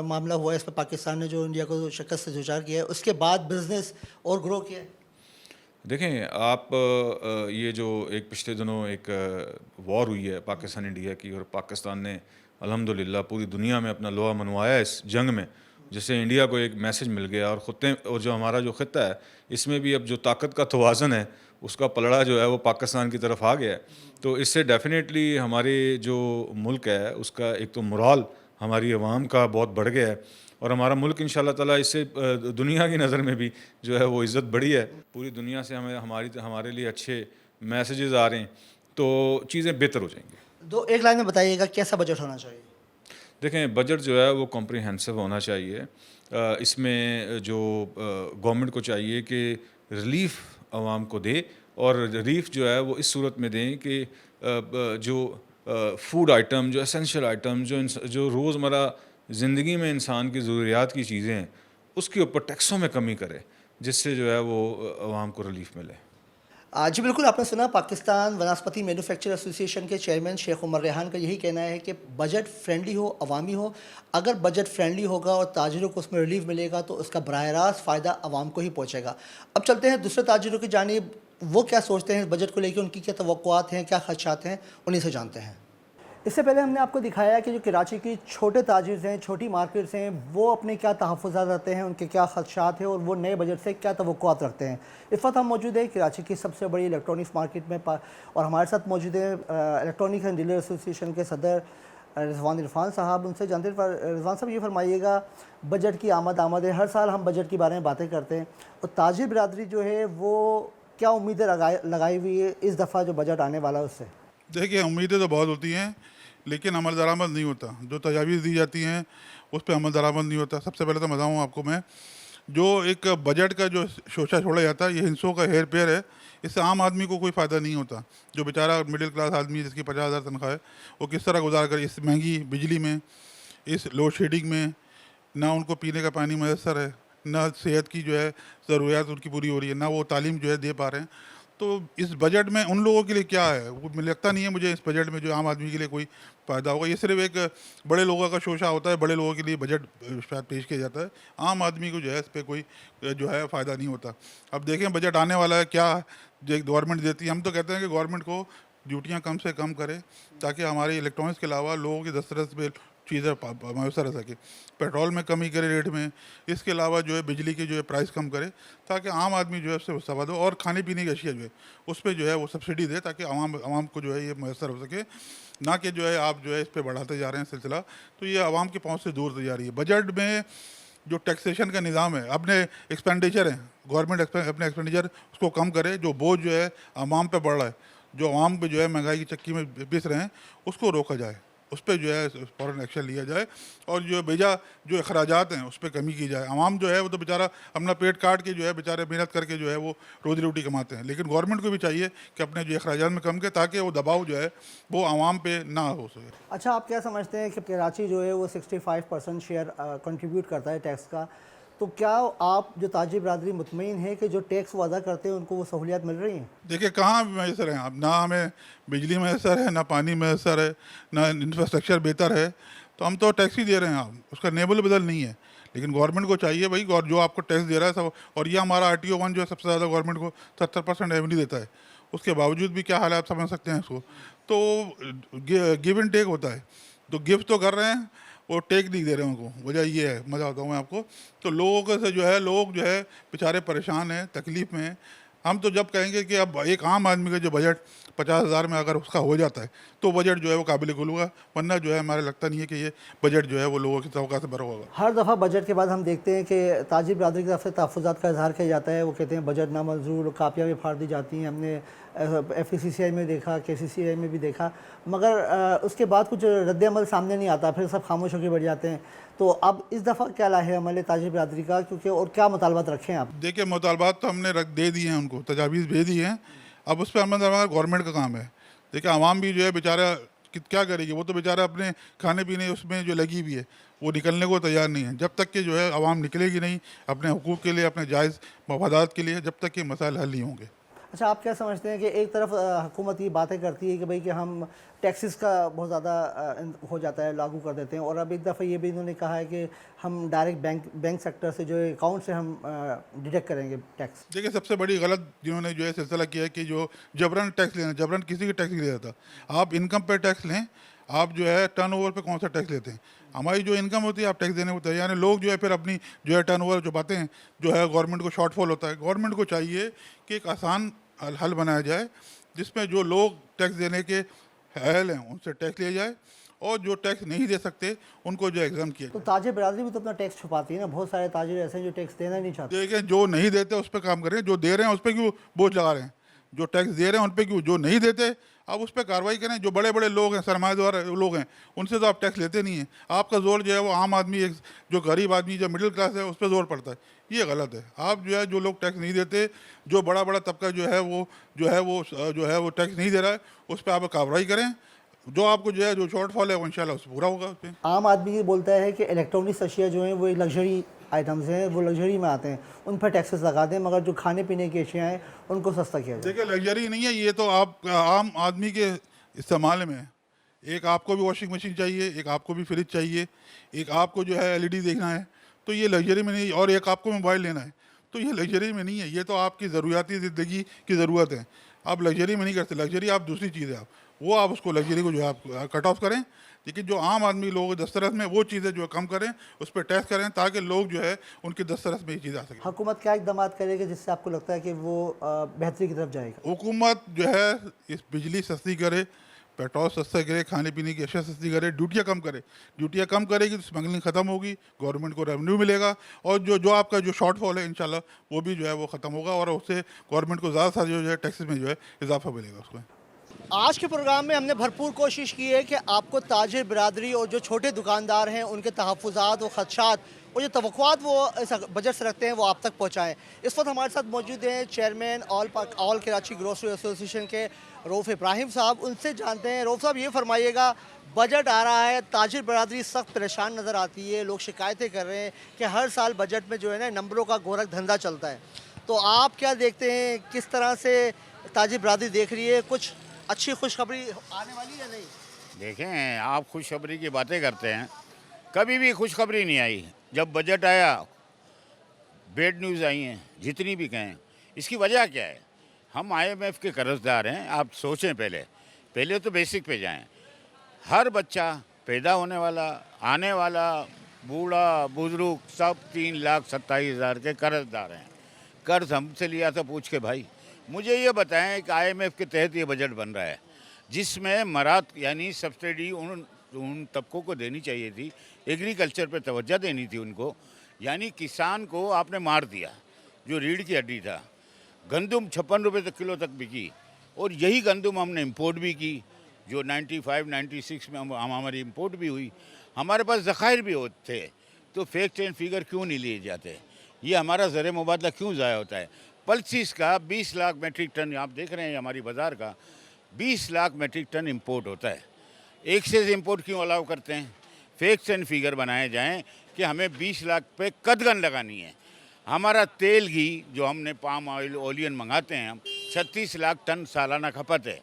मामला हुआ है, इस पर पाकिस्तान ने जो इंडिया को शिकस्त से दो चार किया है, उसके बाद बिजनेस और ग्रो किया है? देखें आप, ये जो एक पिछले दिनों एक वॉर हुई है पाकिस्तान इंडिया की, और पाकिस्तान ने अल्हम्दुलिल्लाह पूरी दुनिया में अपना लोहा मनवाया इस जंग में, जिससे इंडिया को एक मैसेज मिल गया, और जो हमारा जो ख़ित्ता है इसमें भी अब जो ताकत का तवाज़न है उसका पलड़ा जो है वो पाकिस्तान की तरफ आ गया है। तो इससे डेफिनेटली हमारे जो मुल्क है उसका एक तो मोराल हमारी आवाम का बहुत बढ़ गया है, और हमारा मुल्क इंशाल्लाह ताला इससे दुनिया की नज़र में भी जो है वो इज़्ज़त बढ़ी है। पूरी दुनिया से हमारे लिए अच्छे मैसेजेस आ रहे हैं, तो चीज़ें बेहतर हो जाएंगी। एक लाइन में बताइएगा कैसा बजट होना चाहिए? देखें, बजट जो है वो कॉम्प्रिहेंसिव होना चाहिए। इसमें जो गवर्नमेंट को चाहिए कि रिलीफ आवाम को दे, और रिलीफ जो है वो इस सूरत में दें कि जो फूड आइटम, जो एसेंशियल आइटम, जो रोज़मर्रा ज़िंदगी में इंसान की ज़रूरियात की चीज़ें हैं उसके ऊपर टैक्सों में कमी करे, जिससे जो है वो आवाम को रिलीफ मिले। जी बिल्कुल, आपने सुना पाकिस्तान वनस्पति मैन्युफैक्चर एसोसिएशन के चेयरमैन शेख उमर रेहान का यही कहना है कि बजट फ्रेंडली हो, अवामी हो। अगर बजट फ्रेंडली होगा और ताजिरों को उसमें रिलीफ मिलेगा तो उसका बराह रास्त फ़ायदा अवाम को ही पहुँचेगा। अब चलते हैं दूसरे ताजिरों की जानिब, वो क्या सोचते हैं इस बजट को लेकर, उनकी क्या तवक्कुआत हैं, क्या खदशात हैं, उन्हीं से जानते हैं। इससे पहले हमने आपको दिखाया कि जो कराची की छोटे ताजिर हैं, छोटी मार्केट्स हैं, वो अपने क्या तहफ़्फ़ुज़ात रखते हैं, उनके क्या खदशात हैं, और वो नए बजट से क्या तवक्कुआत रखते हैं। इस वक्त हम मौजूद हैं कराची की सबसे बड़ी इलेक्ट्रॉनिक्स मार्केट में, और हमारे साथ मौजूद हैं इलेक्ट्रॉनिक्स एंड डीलर एसोसिएशन के सदर रिजवान इरफान साहब। उनसे जानते हैं, रिजवान साहब ये फरमाइएगा, बजट की आमद है, हर साल हम बजट के बारे में बातें करते हैं, और ताजिर बिरादरी जो है वो क्या उम्मीदें लगाई हुई है इस दफ़ा जो बजट आने वाला है उससे? देखिए, उम्मीदें तो बहुत होती हैं, लेकिन अमल दरामद नहीं होता। जो तजावीज़ दी जाती हैं उस पर अमल दरामद नहीं होता। सबसे पहले तो बताऊँ आपको मैं, जो एक बजट का जो शोशा छोड़ा जाता है, ये हिस्सों का हेर फेर है। इससे आम आदमी को कोई फ़ायदा नहीं होता। जो बेचारा मिडिल क्लास आदमी जिसकी 50,000 तनख्वाह है, वो किस तरह गुजार करे इस महंगी बिजली में, इस लोड शेडिंग में। ना उनको पीने का पानी मैसर है, ना सेहत की जो है ज़रूरियात उनकी पूरी हो रही है, ना वो तालीम जो है दे पा रहे हैं। तो इस बजट में उन लोगों के लिए क्या है, वो मुझे लगता नहीं है मुझे इस बजट में जो आम आदमी के लिए कोई फ़ायदा होगा। ये सिर्फ एक बड़े लोगों का शोशा होता है, बड़े लोगों के लिए बजट शायद पेश किया जाता है। आम आदमी को जो है इस पर कोई जो है फ़ायदा नहीं होता। अब देखें बजट आने वाला है, क्या जो गवर्नमेंट देती है। हम तो कहते हैं कि गवर्नमेंट को ड्यूटियाँ कम से कम करे, ताकि हमारे इलेक्ट्रॉनिक्स के अलावा लोगों की दस्तरस पे चीज़ें मैसर रह सके। पेट्रोल में कमी करे रेट में, इसके अलावा जो है बिजली की जो है प्राइस कम करे, ताकि आम आदमी जो है उससे मुस्तफ़ाद हो, और खाने पीने की अशिया जो है उस पर जो है वो सब्सिडी दे, ताकि आवाम को जो है ये मैसर हो सके। ना कि जो है आप जो है इस पर बढ़ाते जा रहे हैं सिलसिला, तो ये आवाम की पहुँच से दूर होती जा रही है। बजट में जो टैक्सेशन का निज़ाम है, अपने एक्सपेंडिचर हैं, गवर्नमेंट अपने एक्सपेंडिचर उसको कम करे। जो बोझ जो है आवाम पे बढ़ रहा है, जो आवाम पे जो है महंगाई की चक्की में पिस रहे हैं, उसको रोका जाए। उस पर जो है फ़ौरन एक्शन लिया जाए और जो बेजा जो अखराजात हैं उस पर कमी की जाए। आवाम जो है वो तो बेचारा अपना पेट काट के जो है बेचारे मेहनत करके जो है वो रोज़ी रोटी कमाते हैं, लेकिन गवर्नमेंट को भी चाहिए कि अपने जो अखराजात में कम करे ताकि वो दबाव जो है वो आवाम पे ना हो सके। अच्छा, आप क्या समझते हैं कि कराची जो है वो 65% शेयर कंट्रीब्यूट करता है टैक्स का, तो क्या आप जो ताजी बरादरी मुतमईन है कि जो टैक्स वो अदा करते हैं उनको वो सहूलियात मिल रही हैं? देखिए कहाँ मैसर हैं, अब ना हमें बिजली मैसर है, ना पानी मैसर है, ना इंफ्रास्ट्रक्चर बेहतर है, तो हम तो टैक्स ही दे रहे हैं। आप उसका नेबल बदल नहीं है, लेकिन गवर्नमेंट को चाहिए भाई, और जो आपको टैक्स दे रहा है सब, और ये हमारा RTO 1 जो है सबसे ज़्यादा गवर्नमेंट को 70% रेवेन्यू देता है, उसके बावजूद भी क्या हाल है आप समझ सकते हैं इसको। तो गिव एंड टेक होता है, तो गिफ्ट तो कर रहे हैं वो टेक नहीं दे रहे हैं उनको, वजह ये है। मज़ा बताऊँ मैं आपको, तो लोगों से जो है लोग जो है बेचारे परेशान हैं, तकलीफ़ में हैं। हम तो जब कहेंगे कि अब एक आम आदमी का जो बजट 50,000 में अगर उसका हो जाता है तो बजट जो है वो काबिल कबूल होगा, वरना जो है हमारे लगता नहीं है कि ये बजट जो है वो लोगों की तवक्का से भरा होगा। हर दफ़ा बजट के बाद हम देखते हैं कि ताजी बरादरी की तरफ से तहफ़्फ़ुज़ात का इजहार किया जाता है। वो कहते हैं बजट नामंजूर, कापियाँ भी फाड़ दी जाती हैं। हमने FCCI में देखा, KCCI में भी देखा, मगर उसके बाद कुछ रद्द-ए-अमल सामने नहीं आता, फिर सब खामोश होकर बैठ जाते हैं। तो अब इस दफ़ा क्या लाहे अमल ताजी बरादरी का, क्योंकि और क्या मुतालबात रखें आप? देखिए मुतालबात तो हमने दे दिए हैं उनको, तजावीज़ भेज दी हैं, अब उस पर अमल दरामद गवर्नमेंट का काम है। देखिए आवाम भी जो है बेचारा क्या करेगी, वो तो बेचारा अपने खाने पीने उसमें जो लगी हुई है वो निकलने को तैयार नहीं है। जब तक कि जो है आवाम निकलेगी नहीं अपने हुकूक़ के लिए, अपने जायज़ मफादात के लिए, जब तक कि मसाइल हल नहीं होंगे। अच्छा, आप क्या समझते हैं कि एक तरफ हुकूमत ये बातें करती है कि भाई कि हम टैक्सेस का बहुत ज़्यादा हो जाता है, लागू कर देते हैं, और अब एक दफ़ा ये भी इन्होंने कहा है कि हम डायरेक्ट बैंक सेक्टर से जो अकाउंट से हम डिडक्ट करेंगे टैक्स। देखिए सबसे बड़ी गलत जिन्होंने जो है सिलसिला किया है कि जो जबरन टैक्स लेना, जबरन किसी की टैक्स नहीं लेता। आप इनकम पे टैक्स लें, आप जो है टर्नओवर पे कौन सा टैक्स लेते हैं? हमारी जो इनकम होती है आप टैक्स देने को तैयार हैं। लोग जो है फिर अपनी जो है टर्नओवर जो बातें हैं, जो है गवर्नमेंट को शॉर्टफॉल होता है। गवर्नमेंट को चाहिए कि एक आसान हल बनाया जाए जिसमें जो लोग टैक्स देने के अहल हैं उनसे टैक्स लिया जाए, और जो टैक्स नहीं दे सकते उनको जो एग्जाम किया तो जाए। ताजिर बरादरी भी तो अपना टैक्स छुपाती है ना, बहुत सारे ताजिर ऐसे हैं जो टैक्स देना ही नहीं चाहते। देखिए जो नहीं देते उस पर काम करें, जो दे रहे हैं उस पर क्यों बोझ लगा रहे हैं? जो टैक्स दे रहे हैं उन पर क्यों, जो नहीं देते आप उस पर कार्रवाई करें। जो बड़े बड़े लोग हैं, सरमाएदार लोग हैं, उनसे तो आप टैक्स लेते नहीं हैं। आपका जोर जो है वो आम आदमी, एक जो गरीब आदमी, जो मिडिल क्लास है, उस पर जोर पड़ता है। ये गलत है। आप जो है जो लोग टैक्स नहीं देते, जो बड़ा बड़ा तबका जो है वो टैक्स नहीं दे रहा है, उस पर आप कार्रवाई करें। जो आपको जो है जो शॉर्टफॉल है वो इंशाल्लाह उससे पूरा होगा। उस पर आम आदमी ये बोलता है कि इलेक्ट्रॉनिक्स अशिया जो हैं वो लग्जरी आइटम्स हैं, वो लग्जरी में आते हैं, उन पर टैक्सेस लगा दें, मगर जो खाने पीने की अशिया हैं उनको सस्ता किया जाए। देखिए लग्जरी नहीं है ये, तो आप आम आदमी के इस्तेमाल में है। एक आपको भी वॉशिंग मशीन चाहिए, एक आपको भी फ्रिज चाहिए, एक आपको जो है LED देखना है, तो ये लग्जरी में नहीं, और एक आपको मोबाइल लेना है, तो ये लग्जरी में नहीं है। ये तो आपकी ज़रूरियाती ज़िंदगी की ज़रूरत है। आप लग्जरी में नहीं करते, लग्जरी आप दूसरी चीज़ है, आप उसको लग्जरी को जो है आप कट ऑफ करें। लेकिन जो आम आदमी लोग दस्तरस में वो चीज़ें जो है कम करें, उस पर टैक्स करें, ताकि लोग जो है उनके दस्तरस में ये चीज़ आ सके। हुकूमत क्या इकदाम करेगी जिससे आपको लगता है कि वो बेहतरी की तरफ जाएगा? हुकूमत जो है इस बिजली सस्ती करे, पेट्रोल सस्ता करे, खाने पीने की अशिया सस्ती करे, ड्यूटियाँ कम करे। ड्यूटियाँ कम करेगी तो स्मगलिंग ख़त्म होगी, गवर्नमेंट को रेवेन्यू मिलेगा, और जो आपका जो शॉर्टफॉल है इंशाल्लाह वो भी जो है वो ख़त्म होगा, और उससे गवर्नमेंट को ज़्यादा सा जो है टैक्सेस में जो है इजाफा मिलेगा उसको। आज के प्रोग्राम में हमने भरपूर कोशिश की है कि आपको ताजिर बरादरी और जो छोटे दुकानदार हैं उनके तहफ़्फ़ुज़ात और ख़दशात और जो तवक्कुआत वो इस बजट से रखते हैं वो आप तक पहुँचाएँ। इस वक्त हमारे साथ मौजूद हैं chairman all Karachi grocery association के रऊफ़ इब्राहिम साहब। उनसे जानते हैं। रऊफ़ साहब, ये फरमाइएगा, बजट आ रहा है, ताजिर बरादरी सख्त परेशान नज़र आती है, लोग शिकायतें कर रहे हैं कि हर साल बजट में जो है ना नंबरों का गोरख धंधा चलता है, तो आप क्या देखते हैं, किस तरह से ताजिर बरादरी देख रही है? कुछ अच्छी खुशखबरी आने वाली या नहीं? देखें, आप खुशखबरी की बातें करते हैं, कभी भी खुशखबरी नहीं आई। जब बजट आया बैड न्यूज़ आई हैं, जितनी भी कहें। इसकी वजह क्या है? हम IMF के कर्जदार हैं। आप सोचें, पहले तो बेसिक पे जाएं। हर बच्चा पैदा होने वाला, आने वाला, बूढ़ा बुजुर्ग, सब 3,27,000 के कर्जदार हैं। कर्ज हमसे लिया था पूछ के। भाई मुझे ये बताएं कि IMF के तहत ये बजट बन रहा है जिसमें मराद यानी सब्सिडी उन तबकों को देनी चाहिए थी, एग्रीकल्चर पे तवज्जो देनी थी उनको, यानी किसान को आपने मार दिया। जो रीढ़ की हड्डी था, गंदम 56 रुपये तक किलो तक बिकी, और यही गंदम हमने इंपोर्ट भी की, जो 95-96 में हमारी इंपोर्ट भी हुई, हमारे पास ज़खायर भी होते, तो फेक चेन फिगर क्यों नहीं लिए जाते? ये हमारा ज़र मुबादला क्यों ज़ाया होता है? पल्सिस का 20 लाख मेट्रिक टन, आप देख रहे हैं हमारी बाज़ार का 20 लाख मेट्रिक टन इंपोर्ट होता है। एक से इंपोर्ट क्यों अलाउ करते हैं? फेक चेन फिगर बनाए जाएं कि हमें 20 लाख पे कदगन लगानी है। हमारा तेल घी जो हमने पाम ऑयल ओलियन मंगाते हैं हम, 36 लाख टन सालाना खपत है,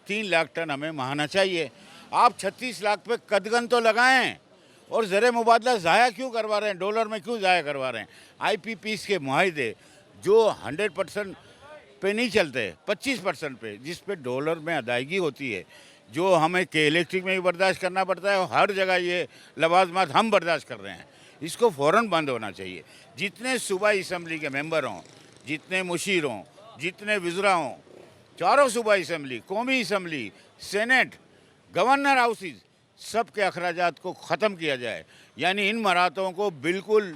3 लाख टन हमें महाना चाहिए। आप 36 लाख पे कदगन तो लगाएं, और ज़र मुबादला ज़ाया क्यों करवा रहे हैं? डॉलर में क्यों ज़ाया करवा रहे हैं? IPPs के मुआहदे जो 100% पे नहीं चलते, 25% पे, जिस पे डॉलर में अदायगी होती है, जो हमें के इलेक्ट्रिक में भी बर्दाश्त करना पड़ता है, और हर जगह ये लवाजमात हम बर्दाश्त कर रहे हैं। इसको फ़ौरन बंद होना चाहिए। जितने सूबाई असम्बली के मेंबर हों, जितने मुशीर हों, जितने वज़रा हों, चारों सूबाई असम्बली, कौमी असम्बली, सेनेट, गवर्नर हाउसेज, सब के अखराजात को ख़त्म किया जाए। यानी इन मरातों को बिल्कुल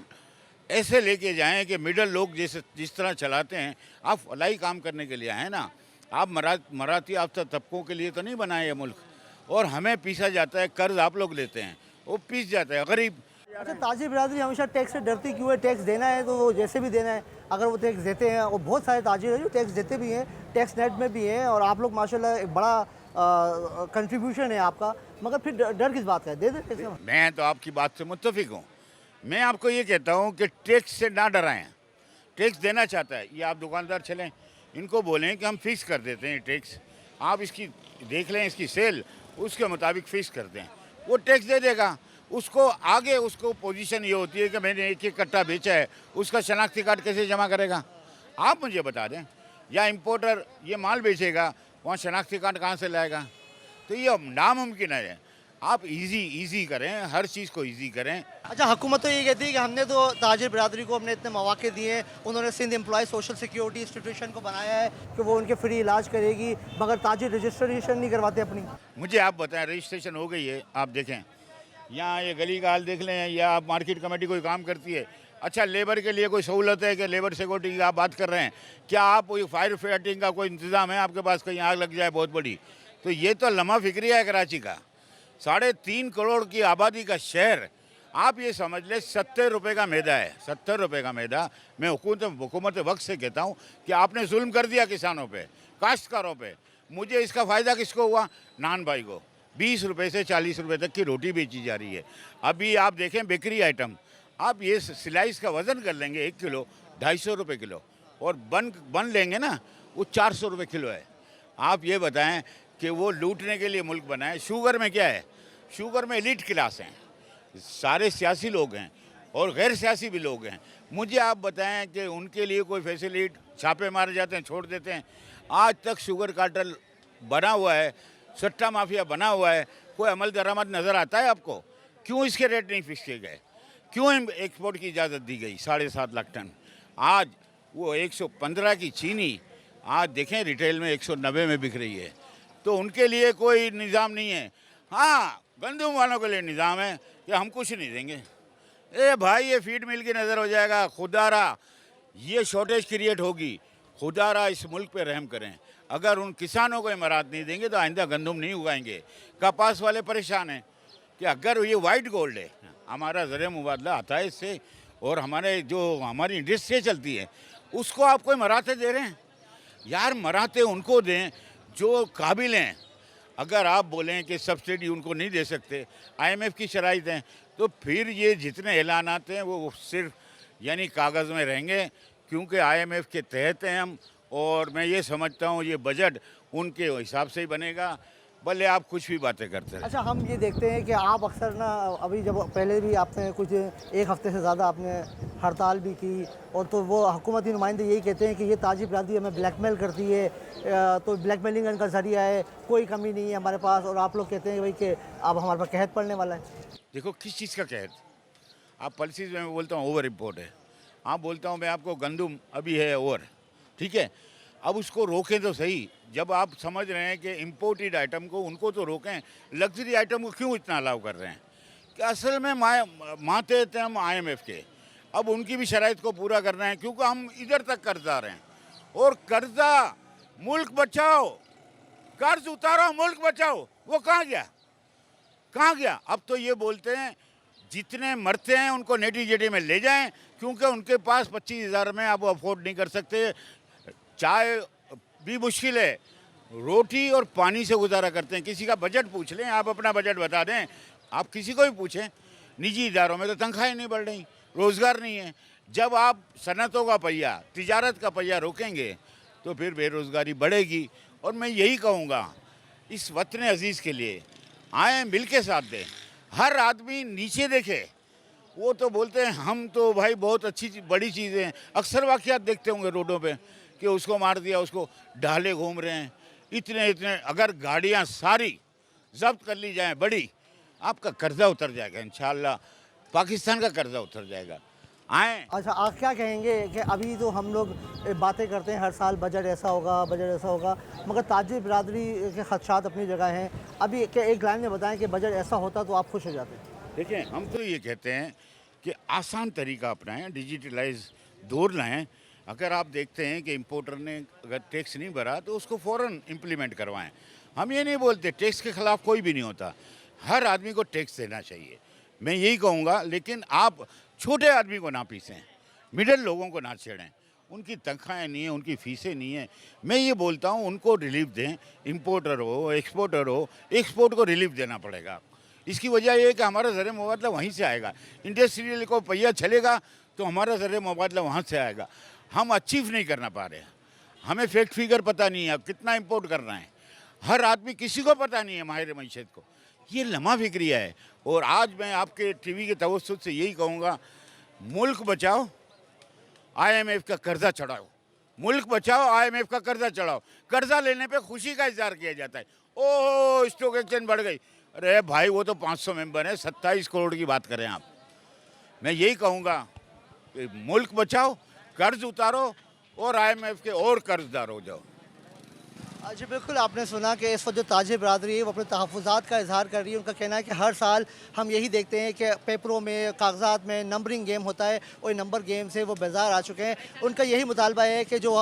ऐसे लेके जाएं कि मिडल लोग जिस तरह चलाते हैं। आप फलाई काम करने के लिए आए ना, आप मराठी आफ्ता तबकों के लिए तो नहीं बनाए ये मुल्क, और हमें पीसा जाता है, कर्ज आप लोग लेते हैं, वो पीस जाता है गरीब। अच्छा, ताजिर बिरादरी हमेशा टैक्स से डरती क्यों है? टैक्स देना है तो वो जैसे भी देना है, अगर वो टैक्स देते हैं, और बहुत सारे ताजिर हैं जो टैक्स देते भी हैं, टैक्स नेट में भी हैं, और आप लोग माशाल्लाह एक बड़ा कंट्रीब्यूशन है आपका, मगर फिर डर किस बात का है? दे दे टैक्स। मैं तो आपकी बात से मुत्तफिक हूँ। मैं आपको ये कहता हूँ कि टैक्स से ना डराएं। टैक्स देना चाहता है, ये आप दुकानदार चलें, इनको बोलें कि हम फिक्स कर देते हैं टैक्स, आप इसकी देख लें, इसकी सेल उसके मुताबिक फिक्स कर दें, वो टैक्स दे देगा। उसको आगे उसको पोजीशन ये होती है कि मैंने एक कट्टा बेचा है, उसका शनाख्ती कार्ड कैसे जमा करेगा? आप मुझे बता दें। या इम्पोर्टर ये माल बेचेगा, वहाँ शनाख्ती कार्ड कहाँ से लाएगा? तो ये नामुमकिन है। आप इजी करें, हर चीज़ को इजी करें। अच्छा, हुकूमत तो ये कहती है कि हमने तो ताजिर बिरादरी को हमने इतने मौके दिए हैं, उन्होंने Sindh employ social security institution को बनाया है कि वो उनके फ्री इलाज करेगी, मगर ताजिर रजिस्ट्रेशन नहीं करवाते अपनी। मुझे आप बताएं, रजिस्ट्रेशन हो गई है, आप देखें यहाँ ये गली का हाल देख लें, या आप मार्केट कमेटी कोई काम करती है। अच्छा, लेबर के लिए कोई सहूलत है कि लेबर सिक्योरिटी की आप बात कर रहे हैं? क्या आप कोई फायर फाइटिंग का कोई इंतज़ाम है आपके पास? कहीं आग लग जाए बहुत बड़ी, तो ये तो लम्हा फिक्रिया है कराची का। 3.5 करोड़ की आबादी का शहर, आप ये समझ लें 70 रुपये का मैदा है, 70 रुपये का मैदा। मैं हुकूमत वक्त से कहता हूँ कि आपने जुल्म कर दिया किसानों पे, काश्तकारों पे। मुझे इसका फ़ायदा किसको हुआ? नान भाई को। 20 रुपये से 40 रुपये तक की रोटी बेची जा रही है। अभी आप देखें बेकरी आइटम, आप ये स्लाइस का वज़न कर लेंगे 1 किलो 250 रुपये किलो, और बन लेंगे ना, वो 400 रुपये किलो है। आप ये बताएं कि वो लूटने के लिए मुल्क बना है। शुगर में क्या है? शुगर में एलिट क्लास हैं, सारे सियासी लोग हैं और गैर सियासी भी लोग हैं। मुझे आप बताएं कि उनके लिए कोई फैसिलिटी, छापे मारे जाते हैं, छोड़ देते हैं। आज तक शुगर कार्टेल बना हुआ है, सट्टा माफिया बना हुआ है, कोई अमल दरामद नज़र आता है आपको? क्यों इसके रेट नहीं फिक्स किए गए? क्यों एक्सपोर्ट की इजाज़त दी गई 7.5 लाख टन? आज वो 115 की चीनी आज देखें रिटेल में 190 में बिक रही है। तो उनके लिए कोई निज़ाम नहीं है। हाँ, गंदम वालों के लिए निज़ाम है कि हम कुछ नहीं देंगे। ए भाई, ये फीड मिल की नज़र हो जाएगा। खुदारा ये शॉर्टेज क्रिएट होगी। खुदारा इस मुल्क पे रहम करें। अगर उन किसानों को इमारत नहीं देंगे तो आइंदा गंदम नहीं उगाएंगे। कपास वाले परेशान हैं कि अगर ये वाइट गोल्ड है, हमारा ज़र मुबादला आता है इससे, और हमारी इंडस्ट्री चलती है, उसको आप कोई मराते दे रहे हैं? यार, मराते उनको दें जो काबिल हैं। अगर आप बोलें कि सब्सिडी उनको नहीं दे सकते, IMF की शराइत हैं, तो फिर ये जितने ऐलान आते हैं वो सिर्फ यानी कागज़ में रहेंगे, क्योंकि IMF के तहत हैं हम। और मैं ये समझता हूँ ये बजट उनके हिसाब से ही बनेगा, भले आप कुछ भी बातें करते हैं। अच्छा, हम ये देखते हैं कि आप अक्सर ना, अभी जब पहले भी आपने कुछ 1 हफ़्ते से ज़्यादा आपने हड़ताल भी की, और तो वो हुकूमती नुमाइंदे यही कहते हैं कि ये ताजिर बिरादरी हमें ब्लैकमेल करती है, तो ब्लैकमेलिंग का ज़रिया है, कोई कमी नहीं है हमारे पास। और आप लोग कहते हैं भाई कि अब हमारे पास कहत पड़ने वाला है। देखो, किस चीज़ का कहत? आप पॉलिसीज़ में बोलता हूँ ओवर इम्पोर्ट है, आप बोलता हूँ मैं आपको गंदम अभी है ओवर, ठीक है, अब उसको रोकें तो सही। जब आप समझ रहे हैं कि इम्पोर्टेड आइटम को, उनको तो रोकें, लग्जरी आइटम को क्यों इतना अलाउ कर रहे हैं? कि असल में माते थे हम IMF के, अब उनकी भी शराइत को पूरा करना है, क्योंकि हम इधर तक कर्जदार हैं। और कर्जा, मुल्क बचाओ, कर्ज उतारो मुल्क बचाओ, वो कहाँ गया? कहाँ गया? अब तो ये बोलते हैं जितने मरते हैं उनको नेटी जेटी में ले जाएं, क्योंकि उनके पास 25,000 में आप अफोर्ड नहीं कर सकते। चाय भी मुश्किल है, रोटी और पानी से गुजारा करते हैं। किसी का बजट पूछ लें, आप अपना बजट बता दें, आप किसी को भी पूछें, निजी इदारों में तो तनख्वाहें नहीं बढ़ रही, रोज़गार नहीं है। जब आप सनतों का पहिया, तिजारत का पहिया रोकेंगे तो फिर बेरोज़गारी बढ़ेगी। और मैं यही कहूँगा इस वतन अजीज़ के लिए आए मिल के साथ दें, हर आदमी नीचे देखे। वो तो बोलते हैं हम तो भाई बहुत अच्छी बड़ी चीज़ें हैं, अक्सर वाक़यात देखते होंगे रोडों पे कि उसको मार दिया, उसको ढाले घूम रहे हैं, इतने अगर गाड़ियाँ सारी जब्त कर ली जाएं बड़ी, आपका कर्जा उतर जाएगा इंशाअल्लाह, पाकिस्तान का कर्जा उतर जाएगा। आए। अच्छा, आप क्या कहेंगे कि अभी तो हम लोग बातें करते हैं हर साल बजट ऐसा होगा, बजट ऐसा होगा, मगर ताजिर बिरादरी के खदशात अपनी जगह हैं। अभी क्या एक लाइन में बताएं कि बजट ऐसा होता तो आप खुश हो जाते? देखिए, हम तो ये कहते हैं कि आसान तरीका अपनाएं, डिजिटलाइज दौर लाएं। अगर आप देखते हैं कि इम्पोर्टर ने अगर टैक्स नहीं भरा तो उसको फ़ौरन इम्प्लीमेंट करवाएं। हम ये नहीं बोलते टैक्स के ख़िलाफ़ कोई भी नहीं होता, हर आदमी को टैक्स देना चाहिए, मैं यही कहूँगा। लेकिन आप छोटे आदमी को ना पीसें, मिडिल लोगों को ना छेड़ें, उनकी तनख्वाहें नहीं है, उनकी फ़ीसें नहीं है। मैं ये बोलता हूँ उनको रिलीफ दें, इम्पोर्टर हो, एक्सपोर्टर हो, एक्सपोर्ट को रिलीफ देना पड़ेगा। इसकी वजह यह है कि हमारा ज़र मुबादला वहीं से आएगा, इंडस्ट्रियल को पहिया चलेगा तो हमारा ज़र मुबादला वहाँ से आएगा। हम अचीव नहीं करना पा रहे हैं, हमें फैक्ट फिगर पता नहीं है अब कितना इम्पोर्ट करना है, हर आदमी किसी को पता नहीं है माहिर मईशत को, ये लम्हा फिक्रिया है। और आज मैं आपके टीवी के तवज्जुह से यही कहूँगा, मुल्क बचाओ, IMF का कर्जा चढ़ाओ, मुल्क बचाओ, IMF का कर्जा चढ़ाओ। कर्जा लेने पे खुशी का इजहार किया जाता है, ओह स्टॉक एक्सचेंज बढ़ गई, अरे भाई वो तो 500 मेंबर हैं, 27 करोड़ की बात करें आप। मैं यही कहूँगा कि मुल्क बचाओ, कर्ज उतारो और IMF के और कर्जदार हो जाओ। जी बिल्कुल, आपने सुना कि इस वक्त जो ताजिर बरादरी है वो अपने तहफ़्फ़ुज़ात का इजहार कर रही है। उनका कहना है कि हर साल हम यही देखते हैं कि पेपरों में, कागजात में नंबरिंग गेम होता है और नंबर गेम से वो बेजार आ चुके हैं। उनका यही मुतालबा है कि जो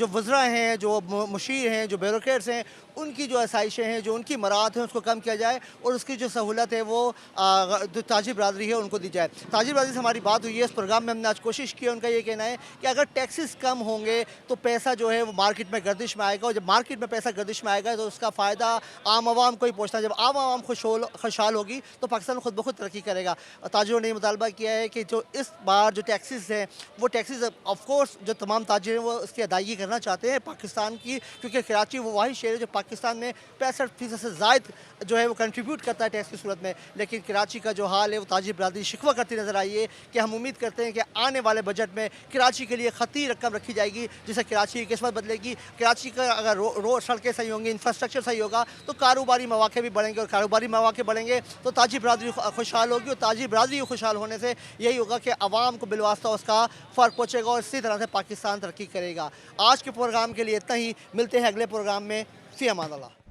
वज़रा हैं, जो मुशीर हैं, जो ब्यूरोक्रेट्स हैं, उनकी जो आसाइशें हैं, जो उनकी मराहत हैं, उसको कम किया जाए और उसकी जो सहूलत है वो जो ताजिर बरादरी है उनको दी जाए। ताजिर बरादरी से हमारी बात हुई है, इस प्रोग्राम में हमने आज कोशिश की है। उनका ये कहना है कि अगर टैक्सेस कम होंगे तो पैसा जो है वो मार्केट में गर्दिश में आएगा, और जब मार्केट में पैसा गर्दिश में आएगा तो उसका फ़ायदा आम आवाम को ही पहुँचना। जब आम आवाम खुशहाल होगी तो पाकिस्तान खुद ब खुद तरक्की करेगा। ताजिरों ने मुतालबा किया है कि जो इस बार जो टैक्सेस हैं वो टैक्सेस ऑफकोर्स जो तमाम ताजिर हैं वो उसकी अदायगी करना चाहते हैं पाकिस्तान की, क्योंकि कराची वो वही शहर है जो पाकिस्तान में 65% से ज़ायद जो है वो कंट्रीब्यूट करता है टैक्स की सूरत में। लेकिन कराची का जो हाल है वो ताजिर बरादरी शिकवा करती नज़र आई है कि हम उम्मीद करते हैं कि आने वाले बजट में कराची के लिए खती रकम रखी जाएगी जिससे कराची की किस्मत बदलेगी। कराची का अगर रोड सड़कें सही होंगी, इंफ्रास्ट्रक्चर सही होगा तो कारोबारी मौके भी बढ़ेंगे, और कारोबारी मौके बढ़ेंगे तो ताजिर बरादरी खुशहाल होगी, और ताजिर बरादरी खुशहाल होने से यही होगा कि आवाम को बिलवास्ता उसका फ़र्क पहुँचेगा और इसी तरह से पाकिस्तान तरक्की करेगा। आज के प्रोग्राम के लिए इतना ही, मिलते हैं अगले प्रोग्राम में। फ़ी अमान अल्लाह।